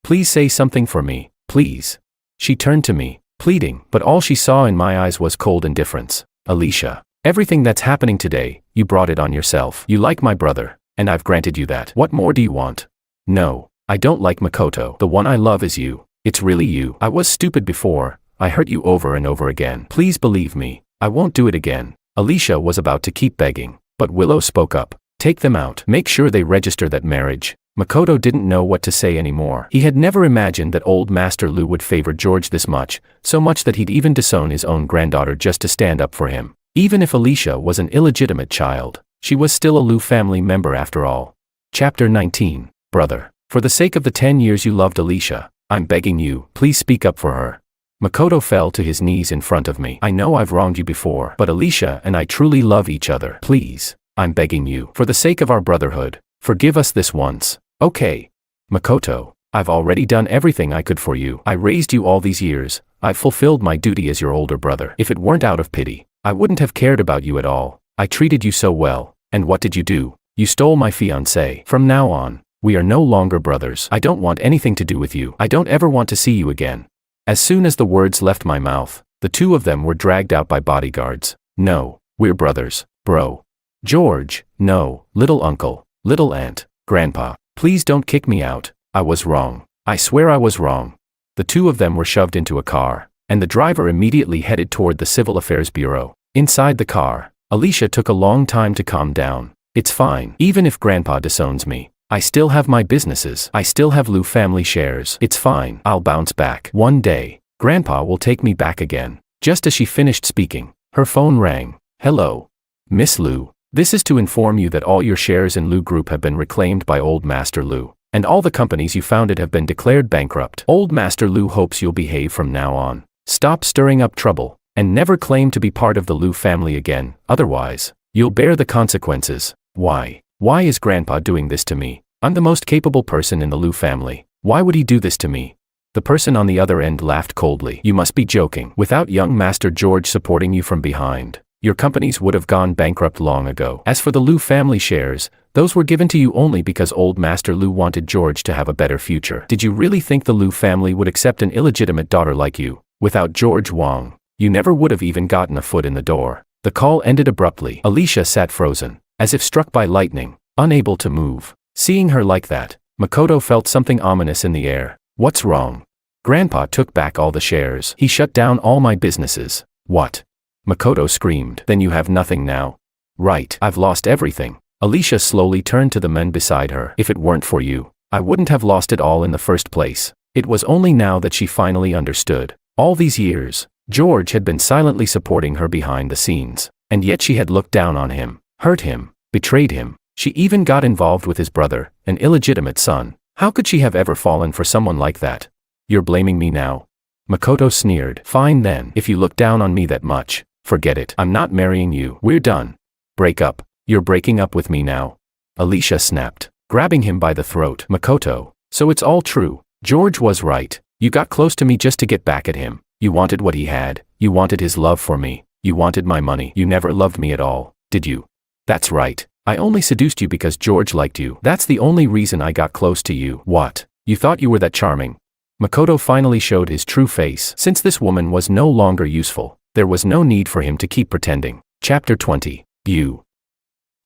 please say something for me, please. She turned to me, pleading, but all she saw in my eyes was cold indifference. Alicia, everything that's happening today, you brought it on yourself. You like my brother, and I've granted you that. What more do you want? No, I don't like Makoto. The one I love is you. It's really you. I was stupid before. I hurt you over and over again. Please believe me. I won't do it again. Alicia was about to keep begging, but Willow spoke up. Take them out. Make sure they register that marriage. Makoto didn't know what to say anymore. He had never imagined that old Master Lu would favor George this much, so much that he'd even disown his own granddaughter just to stand up for him. Even if Alicia was an illegitimate child, she was still a Lu family member after all. Chapter 19. Brother. For the sake of the 10 years you loved Alicia, I'm begging you, please speak up for her. Makoto fell to his knees in front of me. I know I've wronged you before, but Alicia and I truly love each other. Please, I'm begging you, for the sake of our brotherhood, forgive us this once, okay? Makoto, I've already done everything I could for you. I raised you all these years. I've fulfilled my duty as your older brother. If it weren't out of pity, I wouldn't have cared about you at all. I treated you so well, and what did you do? You stole my fiancée. From now on, we are no longer brothers. I don't want anything to do with you. I don't ever want to see you again. As soon as the words left my mouth, the two of them were dragged out by bodyguards. No, we're brothers, bro. George, no, little uncle, little aunt, grandpa, please don't kick me out. I was wrong. I swear I was wrong. The two of them were shoved into a car, and the driver immediately headed toward the Civil Affairs Bureau. Inside the car, Alicia took a long time to calm down. It's fine. Even if grandpa disowns me, I still have my businesses. I still have Liu family shares. It's fine. I'll bounce back. One day, grandpa will take me back again. Just as she finished speaking, her phone rang. Hello. Miss Liu, this is to inform you that all your shares in Liu Group have been reclaimed by Old Master Liu, and all the companies you founded have been declared bankrupt. Old Master Liu hopes you'll behave from now on. Stop stirring up trouble, and never claim to be part of the Liu family again, otherwise, you'll bear the consequences. Why? Why is grandpa doing this to me? I'm the most capable person in the Liu family. Why would he do this to me? The person on the other end laughed coldly. You must be joking. Without young Master George supporting you from behind, your companies would have gone bankrupt long ago. As for the Liu family shares, those were given to you only because Old Master Liu wanted George to have a better future. Did you really think the Liu family would accept an illegitimate daughter like you? Without George Wang, you never would have even gotten a foot in the door. The call ended abruptly. Alicia sat frozen, as if struck by lightning, unable to move. Seeing her like that, Makoto felt something ominous in the air. What's wrong? Grandpa took back all the shares. He shut down all my businesses. What? Makoto screamed. Then you have nothing now? Right. I've lost everything. Alicia slowly turned to the men beside her. If it weren't for you, I wouldn't have lost it all in the first place. It was only now that she finally understood. All these years, George had been silently supporting her behind the scenes, and yet she had looked down on him, hurt him, betrayed him. She even got involved with his brother, an illegitimate son. How could she have ever fallen for someone like that? You're blaming me now? Makoto sneered. Fine then, if you look down on me that much, forget it. I'm not marrying you. We're done. Break up. You're breaking up with me now. Alicia snapped, grabbing him by the throat. Makoto, so it's all true. George was right. You got close to me just to get back at him. You wanted what he had. You wanted his love for me. You wanted my money. You never loved me at all, did you? That's right. I only seduced you because George liked you. That's the only reason I got close to you. What? You thought you were that charming? Makoto finally showed his true face. Since this woman was no longer useful, there was no need for him to keep pretending. Chapter 20. You.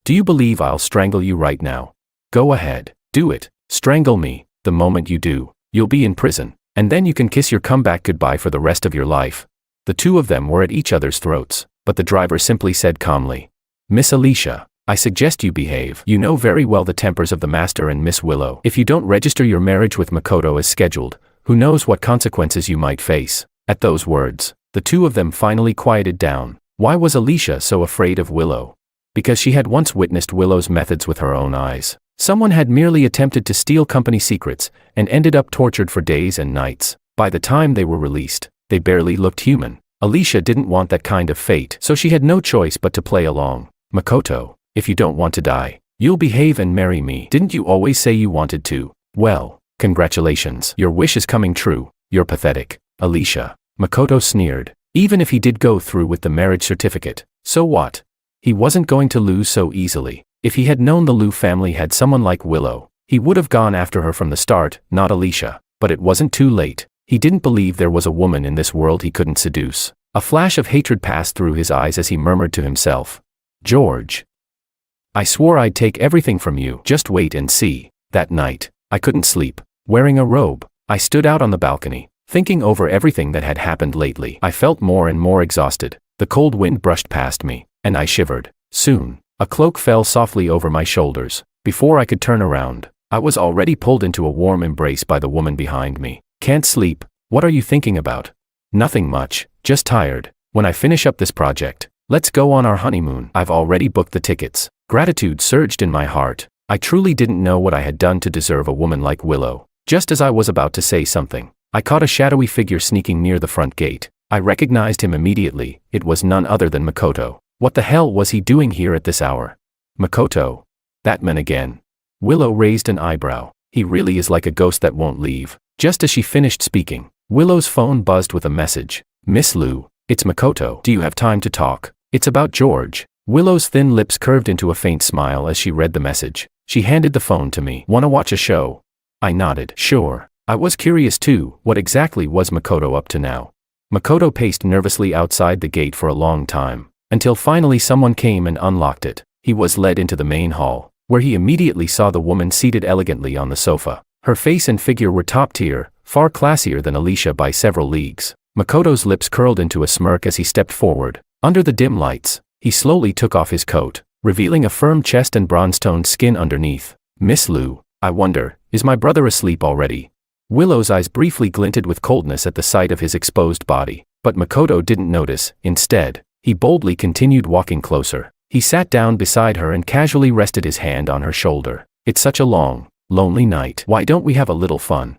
Do you believe I'll strangle you right now? Go ahead. Do it. Strangle me. The moment you do, you'll be in prison, and then you can kiss your comeback goodbye for the rest of your life. The two of them were at each other's throats, but the driver simply said calmly, Miss Alicia, I suggest you behave. You know very well the tempers of the master and Miss Willow. If you don't register your marriage with Makoto as scheduled, who knows what consequences you might face. At those words, the two of them finally quieted down. Why was Alicia so afraid of Willow? Because she had once witnessed Willow's methods with her own eyes. Someone had merely attempted to steal company secrets, and ended up tortured for days and nights. By the time they were released, they barely looked human. Alicia didn't want that kind of fate, so she had no choice but to play along. Makoto, if you don't want to die, you'll behave and marry me. Didn't you always say you wanted to? Well, congratulations. Your wish is coming true. You're pathetic, Alicia. Makoto sneered. Even if he did go through with the marriage certificate, so what? He wasn't going to lose so easily. If he had known the Liu family had someone like Willow, he would have gone after her from the start, not Alicia. But it wasn't too late. He didn't believe there was a woman in this world he couldn't seduce. A flash of hatred passed through his eyes as he murmured to himself, George. I swore I'd take everything from you. Just wait and see. That night, I couldn't sleep. Wearing a robe, I stood out on the balcony, thinking over everything that had happened lately. I felt more and more exhausted. The cold wind brushed past me, and I shivered. Soon, a cloak fell softly over my shoulders. Before I could turn around, I was already pulled into a warm embrace by the woman behind me. Can't sleep. What are you thinking about? Nothing much, just tired. When I finish up this project, let's go on our honeymoon. I've already booked the tickets. Gratitude surged in my heart. I truly didn't know what I had done to deserve a woman like Willow. Just as I was about to say something, I caught a shadowy figure sneaking near the front gate. I recognized him immediately. It was none other than Makoto. What the hell was he doing here at this hour? Makoto? That man again. Willow raised an eyebrow. He really is like a ghost that won't leave. Just as she finished speaking, Willow's phone buzzed with a message. Miss Lu, it's Makoto. Do you have time to talk? It's about George. Willow's thin lips curved into a faint smile as she read the message. She handed the phone to me. Wanna watch a show? I nodded. Sure. I was curious too. What exactly was Makoto up to now? Makoto paced nervously outside the gate for a long time, until finally someone came and unlocked it. He was led into the main hall, where he immediately saw the woman seated elegantly on the sofa. Her face and figure were top tier, far classier than Alicia by several leagues. Makoto's lips curled into a smirk as he stepped forward. Under the dim lights, he slowly took off his coat, revealing a firm chest and bronze-toned skin underneath. Miss Lu, I wonder, is my brother asleep already? Willow's eyes briefly glinted with coldness at the sight of his exposed body, but Makoto didn't notice. Instead, he boldly continued walking closer. He sat down beside her and casually rested his hand on her shoulder. It's such a long, lonely night. Why don't we have a little fun?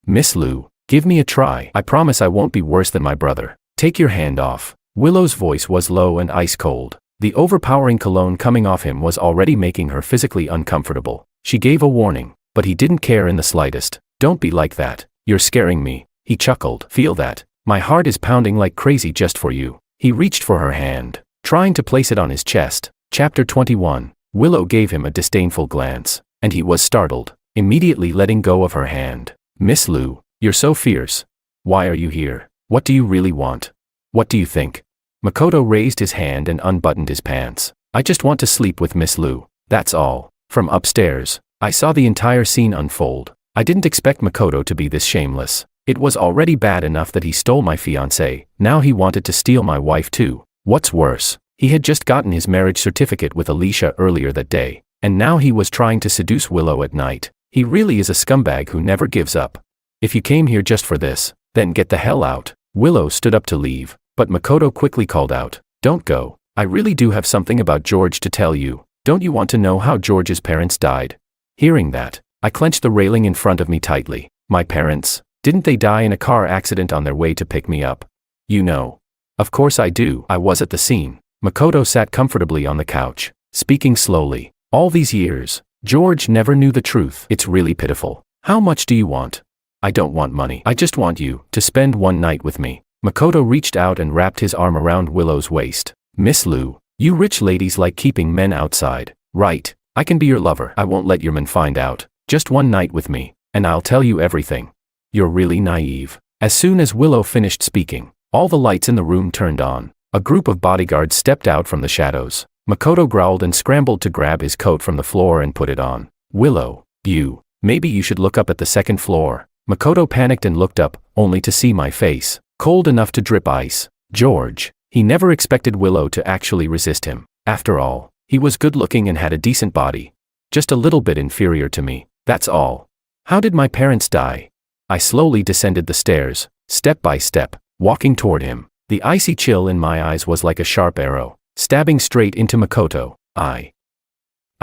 Miss Lu, give me a try. I promise I won't be worse than my brother. Take your hand off. Willow's voice was low and ice-cold. The overpowering cologne coming off him was already making her physically uncomfortable. She gave a warning, but he didn't care in the slightest. Don't be like that. You're scaring me. He chuckled. Feel that? My heart is pounding like crazy just for you. He reached for her hand, trying to place it on his chest. Chapter 21. Willow gave him a disdainful glance, and he was startled, immediately letting go of her hand. Miss Lu, you're so fierce. Why are you here? What do you really want? What do you think? Makoto raised his hand and unbuttoned his pants. I just want to sleep with Miss Lu. That's all. From upstairs, I saw the entire scene unfold. I didn't expect Makoto to be this shameless. It was already bad enough that he stole my fiancée. Now he wanted to steal my wife too. What's worse, he had just gotten his marriage certificate with Alicia earlier that day, and now he was trying to seduce Willow at night. He really is a scumbag who never gives up. If you came here just for this, then get the hell out. Willow stood up to leave, but Makoto quickly called out, Don't go. I really do have something about George to tell you. Don't you want to know how George's parents died? Hearing that, I clenched the railing in front of me tightly. My parents? Didn't they die in a car accident on their way to pick me up? You know. Of course I do. I was at the scene. Makoto sat comfortably on the couch, speaking slowly. All these years, George never knew the truth. It's really pitiful. How much do you want? I don't want money. I just want you to spend one night with me. Makoto reached out and wrapped his arm around Willow's waist. Miss Lu, you rich ladies like keeping men outside, right? I can be your lover. I won't let your men find out. Just one night with me, and I'll tell you everything. You're really naive. As soon as Willow finished speaking, all the lights in the room turned on. A group of bodyguards stepped out from the shadows. Makoto growled and scrambled to grab his coat from the floor and put it on. Willow, maybe you should look up at the second floor. Makoto panicked and looked up, only to see my face, cold enough to drip ice. George. He never expected Willow to actually resist him. After all, he was good-looking and had a decent body. Just a little bit inferior to me. That's all. How did my parents die? I slowly descended the stairs, step by step, walking toward him. The icy chill in my eyes was like a sharp arrow, stabbing straight into Makoto. I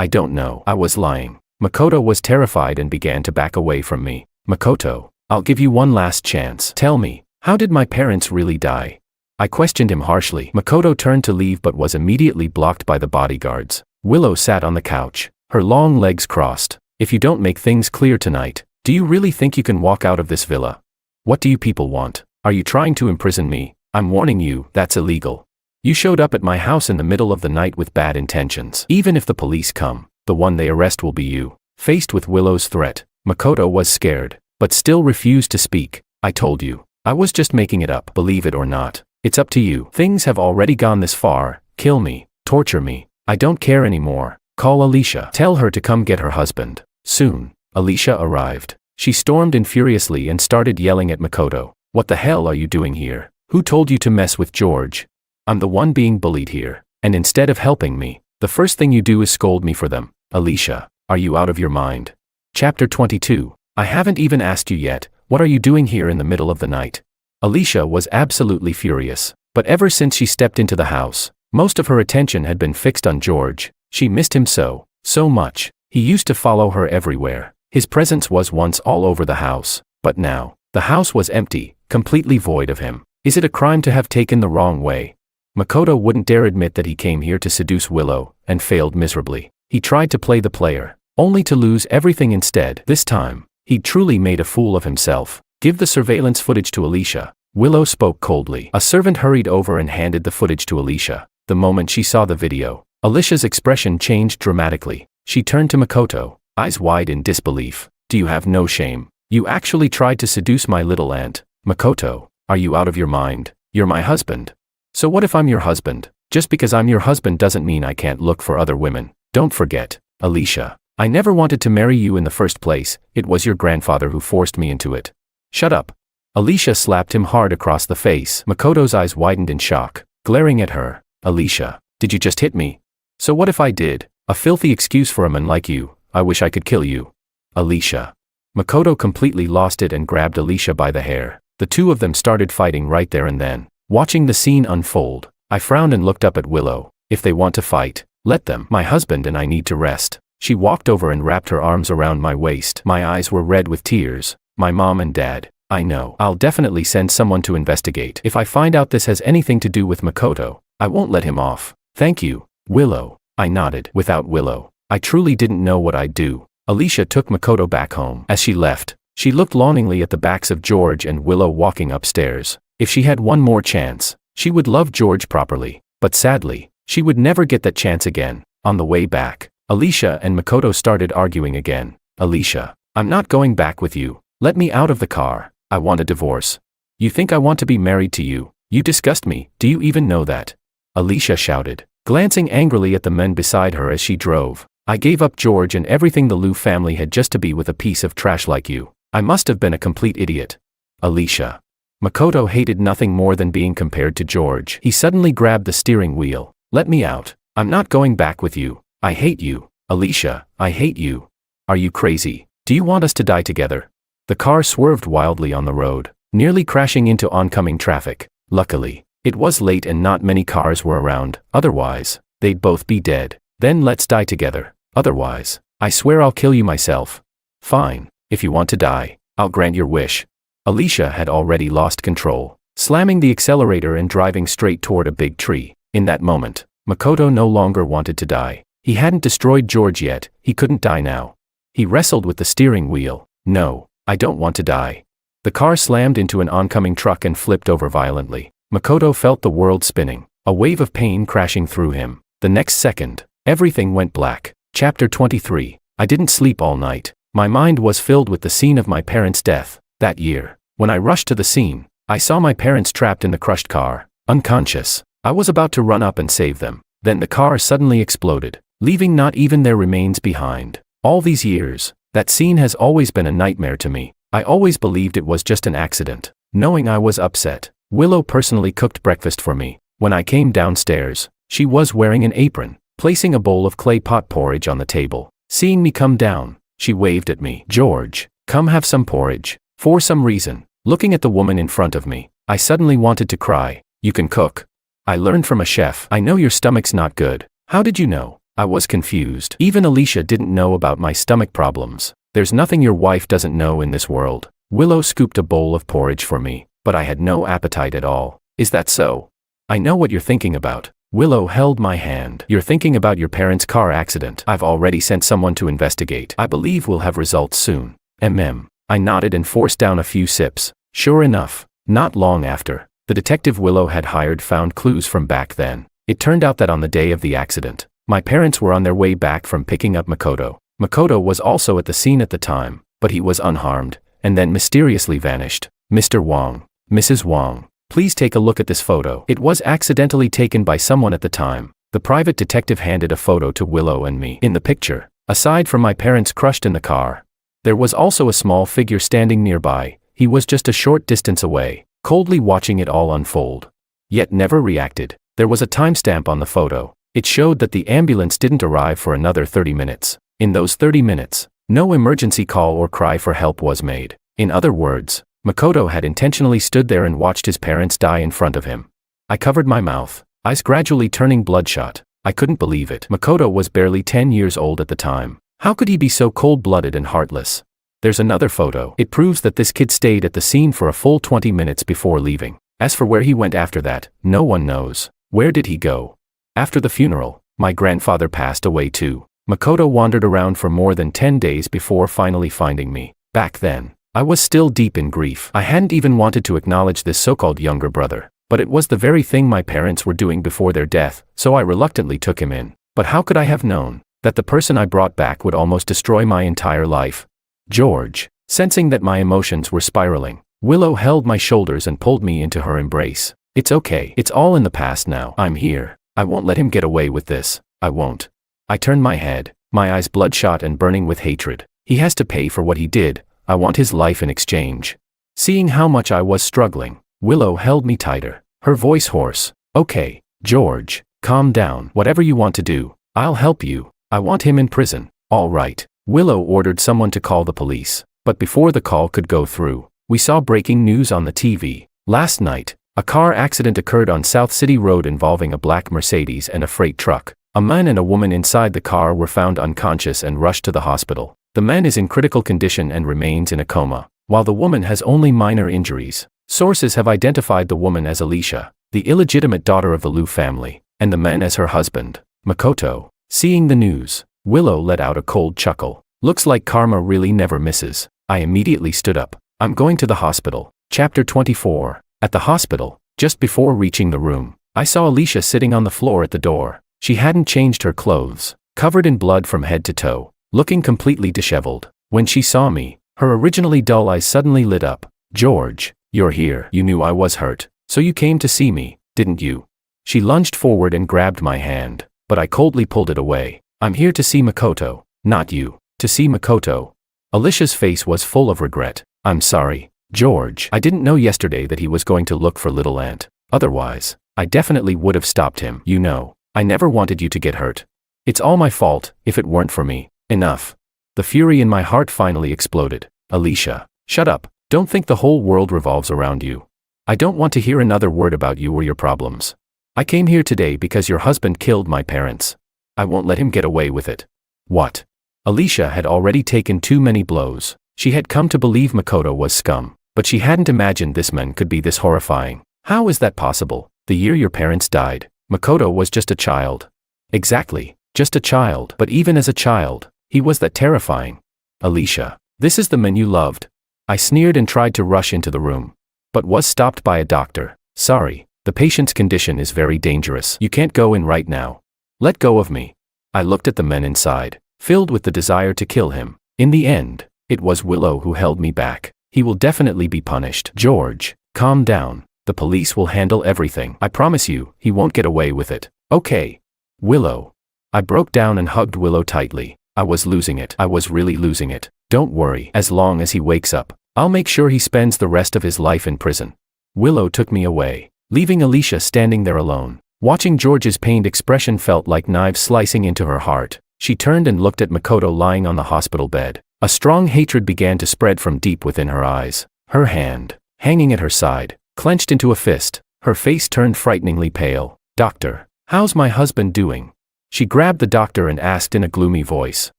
don't know. I was lying. Makoto was terrified and began to back away from me. Makoto, I'll give you one last chance. Tell me, how did my parents really die? I questioned him harshly. Makoto turned to leave but was immediately blocked by the bodyguards. Willow sat on the couch, her long legs crossed. If you don't make things clear tonight, do you really think you can walk out of this villa? What do you people want? Are you trying to imprison me? I'm warning you, that's illegal. You showed up at my house in the middle of the night with bad intentions. Even if the police come, the one they arrest will be you. Faced with Willow's threat, Makoto was scared, but still refused to speak. I told you, I was just making it up. Believe it or not, it's up to you. Things have already gone this far. Kill me, torture me. I don't care anymore. Call Alicia. Tell her to come get her husband. Soon, Alicia arrived. She stormed in furiously and started yelling at Makoto. What the hell are you doing here? Who told you to mess with George? I'm the one being bullied here, and instead of helping me, the first thing you do is scold me for them. Alicia, are you out of your mind? Chapter 22. I haven't even asked you yet, what are you doing here in the middle of the night? Alicia was absolutely furious, but ever since she stepped into the house, most of her attention had been fixed on George. She missed him so much. He used to follow her everywhere. His presence was once all over the house, but now, The house was empty, completely void of him. Is it a crime to have taken the wrong way? Makoto wouldn't dare admit that he came here to seduce Willow, and failed miserably. He tried to play the player, only to lose everything instead. This time, he'd truly made a fool of himself. Give the surveillance footage to Alicia. Willow spoke coldly. A servant hurried over and handed the footage to Alicia. The moment she saw the video, Alicia's expression changed dramatically. She turned to Makoto, eyes wide in disbelief. Do you have no shame? You actually tried to seduce my little aunt. Makoto, are you out of your mind? You're my husband. So what if I'm your husband? Just because I'm your husband doesn't mean I can't look for other women. Don't forget, Alicia, I never wanted to marry you in the first place. It was your grandfather who forced me into it. Shut up. Alicia slapped him hard across the face. Makoto's eyes widened in shock, glaring at her. Alicia, did you just hit me? So what if I did? A filthy excuse for a man like you. I wish I could kill you. Alicia. Makoto completely lost it and grabbed Alicia by the hair. The two of them started fighting right there and then. Watching the scene unfold, I frowned and looked up at Willow. If they want to fight, let them. My husband and I need to rest. She walked over and wrapped her arms around my waist. My eyes were red with tears. My mom and dad. I know. I'll definitely send someone to investigate. If I find out this has anything to do with Makoto, I won't let him off. Thank you, Willow. I nodded. Without Willow, I truly didn't know what I'd do. Alicia took Makoto back home. As she left, she looked longingly at the backs of George and Willow walking upstairs. If she had one more chance, she would love George properly. But sadly, she would never get that chance again. On the way back, Alicia and Makoto started arguing again. Alicia, I'm not going back with you. Let me out of the car. I want a divorce. You think I want to be married to you? You disgust me. Do you even know that? Alicia shouted, glancing angrily at the men beside her as she drove. I gave up George and everything the Liu family had just to be with a piece of trash like you. I must have been a complete idiot. Alicia. Makoto hated nothing more than being compared to George. He suddenly grabbed the steering wheel. Let me out. I'm not going back with you. I hate you. Alicia, I hate you. Are you crazy? Do you want us to die together? The car swerved wildly on the road, nearly crashing into oncoming traffic. Luckily, it was late and not many cars were around. Otherwise, they'd both be dead. Then let's die together. Otherwise, I swear I'll kill you myself. Fine, if you want to die, I'll grant your wish. Alicia had already lost control, slamming the accelerator and driving straight toward a big tree. In that moment, Makoto no longer wanted to die. He hadn't destroyed George yet. He couldn't die now. He wrestled with the steering wheel. No, I don't want to die. The car slammed into an oncoming truck and flipped over violently. Makoto felt the world spinning, a wave of pain crashing through him. The next second, everything went black. Chapter 23. I didn't sleep all night. My mind was filled with the scene of my parents' death. That year, when I rushed to the scene, I saw my parents trapped in the crushed car, unconscious. I was about to run up and save them. Then the car suddenly exploded, leaving not even their remains behind. All these years, that scene has always been a nightmare to me. I always believed it was just an accident. Knowing I was upset, Willow personally cooked breakfast for me. When I came downstairs, she was wearing an apron, placing a bowl of clay pot porridge on the table. Seeing me come down, she waved at me. George, come have some porridge. For some reason, looking at the woman in front of me, I suddenly wanted to cry. You can cook. I learned from a chef. I know your stomach's not good. How did you know? I was confused. Even Alicia didn't know about my stomach problems. There's nothing your wife doesn't know in this world. Willow scooped a bowl of porridge for me, but I had no appetite at all. Is that so? I know what you're thinking about. Willow held my hand. You're thinking about your parents' car accident. I've already sent someone to investigate. I believe we'll have results soon. I nodded and forced down a few sips. Sure enough, not long after, the detective Willow had hired found clues from back then. It turned out that on the day of the accident, my parents were on their way back from picking up Makoto. Makoto was also at the scene at the time, but he was unharmed, and then mysteriously vanished. Mr. Wong, Mrs. Wong, please take a look at this photo. It was accidentally taken by someone at the time. The private detective handed a photo to Willow and me. In the picture, aside from my parents crushed in the car, there was also a small figure standing nearby. He was just a short distance away, coldly watching it all unfold. Yet never reacted. There was a timestamp on the photo. It showed that the ambulance didn't arrive for another 30 minutes. In those 30 minutes, no emergency call or cry for help was made. In other words, Makoto had intentionally stood there and watched his parents die in front of him. I covered my mouth, eyes gradually turning bloodshot. I couldn't believe it. Makoto was barely 10 years old at the time. How could he be so cold-blooded and heartless? There's another photo. It proves that this kid stayed at the scene for a full 20 minutes before leaving. As for where he went after that, no one knows. Where did he go? After the funeral, my grandfather passed away too. Makoto wandered around for more than 10 days before finally finding me. Back then, I was still deep in grief. I hadn't even wanted to acknowledge this so-called younger brother. But it was the very thing my parents were doing before their death, so I reluctantly took him in. But how could I have known that the person I brought back would almost destroy my entire life? George. Sensing that my emotions were spiraling, Willow held my shoulders and pulled me into her embrace. It's okay. It's all in the past now. I'm here. I won't let him get away with this. I won't. I turned my head, my eyes bloodshot and burning with hatred. He has to pay for what he did. I want his life in exchange. Seeing how much I was struggling, Willow held me tighter, her voice hoarse. Okay, George, calm down. Whatever you want to do, I'll help you. I want him in prison. All right. Willow ordered someone to call the police. But before the call could go through, we saw breaking news on the TV. Last night, a car accident occurred on South City Road involving a black Mercedes and a freight truck. A man and a woman inside the car were found unconscious and rushed to the hospital. The man is in critical condition and remains in a coma, while the woman has only minor injuries. Sources have identified the woman as Alicia, the illegitimate daughter of the Liu family, and the man as her husband, Makoto. Seeing the news, Willow let out a cold chuckle. Looks like karma really never misses. I immediately stood up. I'm going to the hospital. Chapter 24. At the hospital, just before reaching the room, I saw Alicia sitting on the floor at the door. She hadn't changed her clothes, covered in blood from head to toe, looking completely disheveled. When she saw me, her originally dull eyes suddenly lit up. George, you're here. You knew I was hurt, so you came to see me, didn't you? She lunged forward and grabbed my hand, but I coldly pulled it away. I'm here to see Makoto, not you. To see Makoto. Alicia's face was full of regret. I'm sorry, George. I didn't know yesterday that he was going to look for little Aunt. Otherwise, I definitely would have stopped him. You know, I never wanted you to get hurt. It's all my fault, if it weren't for me. Enough. The fury in my heart finally exploded. Alicia, shut up. Don't think the whole world revolves around you. I don't want to hear another word about you or your problems. I came here today because your husband killed my parents. I won't let him get away with it. What? Alicia had already taken too many blows. She had come to believe Makoto was scum, but she hadn't imagined this man could be this horrifying. How is that possible? The year your parents died, Makoto was just a child. Exactly, just a child. But even as a child, he was that terrifying. Alicia, this is the man you loved. I sneered and tried to rush into the room, but was stopped by a doctor. Sorry, the patient's condition is very dangerous. You can't go in right now. Let go of me. I looked at the men inside, filled with the desire to kill him. In the end, it was Willow who held me back. He will definitely be punished. George, calm down. The police will handle everything. I promise you, he won't get away with it. Okay. Willow. I broke down and hugged Willow tightly. I was losing it. I was really losing it. Don't worry. As long as he wakes up, I'll make sure he spends the rest of his life in prison. Willow took me away, leaving Alicia standing there alone. Watching George's pained expression felt like knives slicing into her heart. She turned and looked at Makoto lying on the hospital bed. A strong hatred began to spread from deep within her eyes. Her hand, hanging at her side, clenched into a fist. Her face turned frighteningly pale. Doctor, how's my husband doing? She grabbed the doctor and asked in a gloomy voice.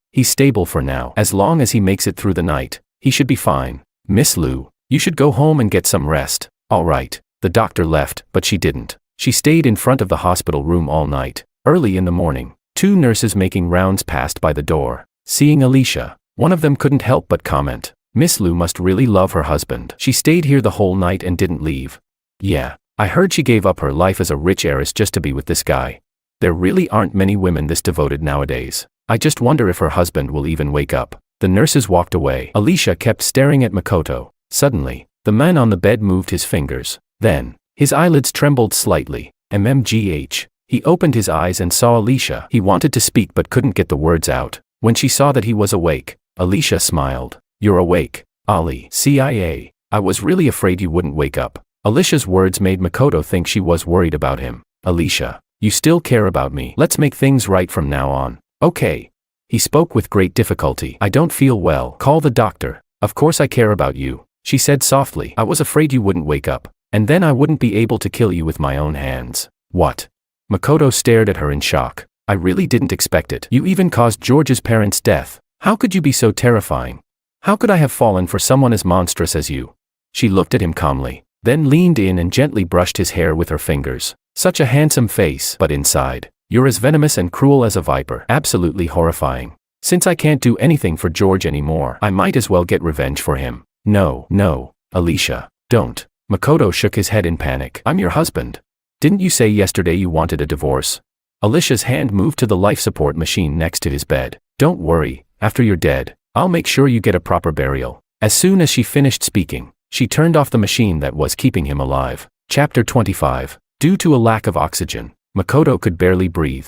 He's stable for now. As long as he makes it through the night, he should be fine. Miss Liu, you should go home and get some rest. All right. The doctor left, but she didn't. She stayed in front of the hospital room all night. Early in the morning, two nurses making rounds passed by the door. Seeing Alicia, one of them couldn't help but comment, Miss Liu must really love her husband. She stayed here the whole night and didn't leave. Yeah, I heard she gave up her life as a rich heiress just to be with this guy. There really aren't many women this devoted nowadays. I just wonder if her husband will even wake up. The nurses walked away. Alicia kept staring at Makoto. Suddenly, the man on the bed moved his fingers. Then, his eyelids trembled slightly. MMGH. He opened his eyes and saw Alicia. He wanted to speak but couldn't get the words out. When she saw that he was awake, Alicia smiled. You're awake, Ali. CIA. I was really afraid you wouldn't wake up. Alicia's words made Makoto think she was worried about him. Alicia, you still care about me. Let's make things right from now on. Okay. He spoke with great difficulty. I don't feel well. Call the doctor. Of course I care about you, she said softly. I was afraid you wouldn't wake up, and then I wouldn't be able to kill you with my own hands. What? Makoto stared at her in shock. I really didn't expect it. You even caused George's parents' death. How could you be so terrifying? How could I have fallen for someone as monstrous as you? She looked at him calmly, then leaned in and gently brushed his hair with her fingers. Such a handsome face, but inside, you're as venomous and cruel as a viper. Absolutely horrifying. Since I can't do anything for George anymore, I might as well get revenge for him. No, Alicia, don't. Makoto shook his head in panic. I'm your husband. Didn't you say yesterday you wanted a divorce? Alicia's hand moved to the life support machine next to his bed. Don't worry, after you're dead, I'll make sure you get a proper burial. As soon as she finished speaking, she turned off the machine that was keeping him alive. Chapter 25. Due to a lack of oxygen, Makoto could barely breathe.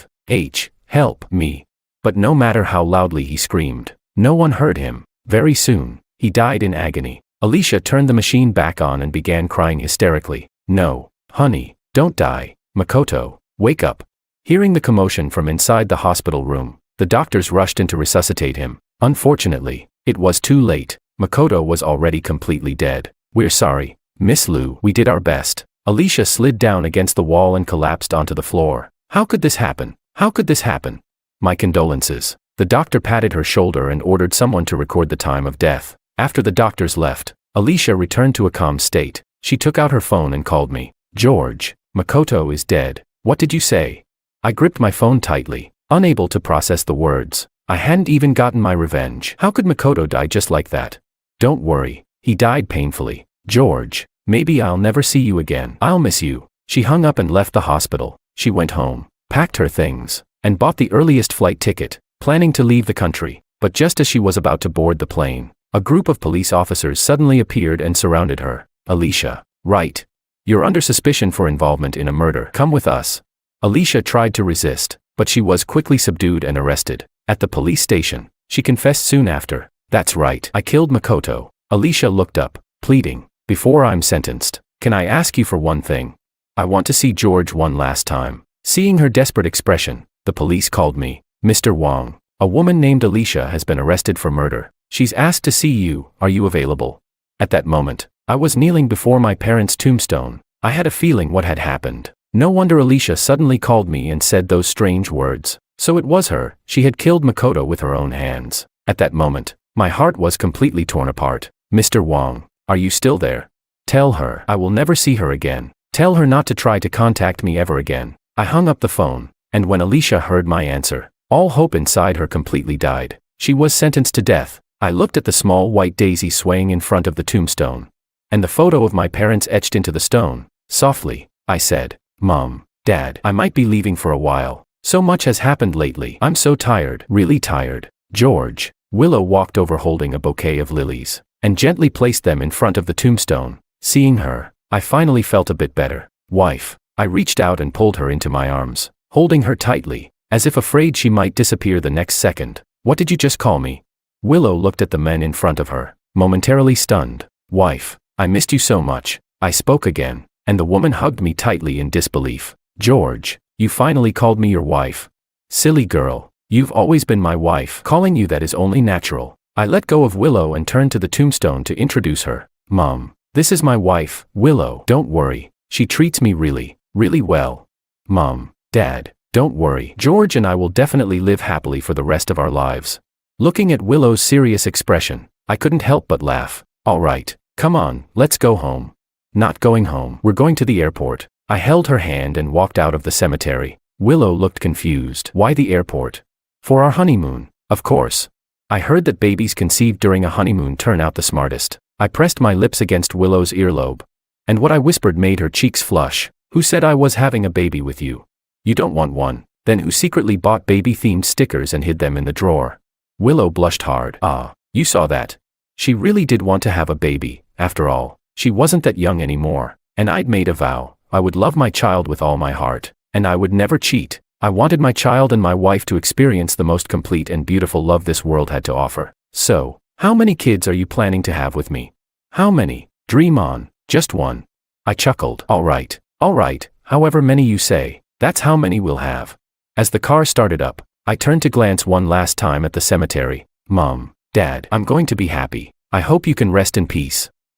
Help me. But no matter how loudly he screamed, no one heard him. Very soon, he died in agony. Alicia turned the machine back on and began crying hysterically. No, honey, don't die. Makoto, wake up. Hearing the commotion from inside the hospital room, the doctors rushed in to resuscitate him. Unfortunately, it was too late. Makoto was already completely dead. We're sorry, Miss Liu. We did our best. Alicia slid down against the wall and collapsed onto the floor. How could this happen? How could this happen? My condolences. The doctor patted her shoulder and ordered someone to record the time of death. After the doctors left, Alicia returned to a calm state. She took out her phone and called me. George, Makoto is dead. What did you say? I gripped my phone tightly, unable to process the words. I hadn't even gotten my revenge. How could Makoto die just like that? Don't worry, he died painfully. George, maybe I'll never see you again. I'll miss you. She hung up and left the hospital. She went home, packed her things, and bought the earliest flight ticket, planning to leave the country. But just as she was about to board the plane, a group of police officers suddenly appeared and surrounded her. Alicia, right. You're under suspicion for involvement in a murder. Come with us. Alicia tried to resist, but she was quickly subdued and arrested. At the police station, she confessed soon after. That's right, I killed Makoto. Alicia looked up, pleading. Before I'm sentenced, can I ask you for one thing? I want to see George one last time. Seeing her desperate expression, the police called me. Mr. Wong, a woman named Alicia has been arrested for murder. She's asked to see you. Are you available? At that moment, I was kneeling before my parents' tombstone. I had a feeling what had happened. No wonder Alicia suddenly called me and said those strange words. So it was her. She had killed Makoto with her own hands. At that moment, my heart was completely torn apart. Mr. Wong, are you still there? Tell her I will never see her again. Tell her not to try to contact me ever again. I hung up the phone, and when Alicia heard my answer, all hope inside her completely died. She was sentenced to death. I looked at the small white daisy swaying in front of the tombstone, and the photo of my parents etched into the stone. Softly, I said, Mom, Dad, I might be leaving for a while. So much has happened lately. I'm so tired, really tired. George. Willow walked over holding a bouquet of lilies, and gently placed them in front of the tombstone. Seeing her, I finally felt a bit better. Wife. I reached out and pulled her into my arms, holding her tightly, as if afraid she might disappear the next second. What did you just call me? Willow looked at the men in front of her, momentarily stunned. Wife, I missed you so much. I spoke again, and the woman hugged me tightly in disbelief. George, you finally called me your wife. Silly girl, you've always been my wife. Calling you that is only natural. I let go of Willow and turned to the tombstone to introduce her. Mom, this is my wife, Willow. Don't worry, she treats me really well. Mom, Dad, don't worry. George and I will definitely live happily for the rest of our lives. Looking at Willow's serious expression, I couldn't help but laugh. All right, come on, let's go home. Not going home. We're going to the airport. I held her hand and walked out of the cemetery. Willow looked confused. Why the airport? For our honeymoon, of course. I heard that babies conceived during a honeymoon turn out the smartest. I pressed my lips against Willow's earlobe, and what I whispered made her cheeks flush. Who said I was having a baby with you? You don't want one. Then who secretly bought baby-themed stickers and hid them in the drawer? Willow blushed hard. Ah, you saw that. She really did want to have a baby. After all, she wasn't that young anymore, and I'd made a vow. I would love my child with all my heart, and I would never cheat. I wanted my child and my wife to experience the most complete and beautiful love this world had to offer. So, how many kids are you planning to have with me? How many? Dream on. Just one. I chuckled. All right, however many you say, that's how many we'll have. As the car started up, I turned to glance one last time at the cemetery. Mom, Dad, I'm going to be happy. I hope you can rest in peace.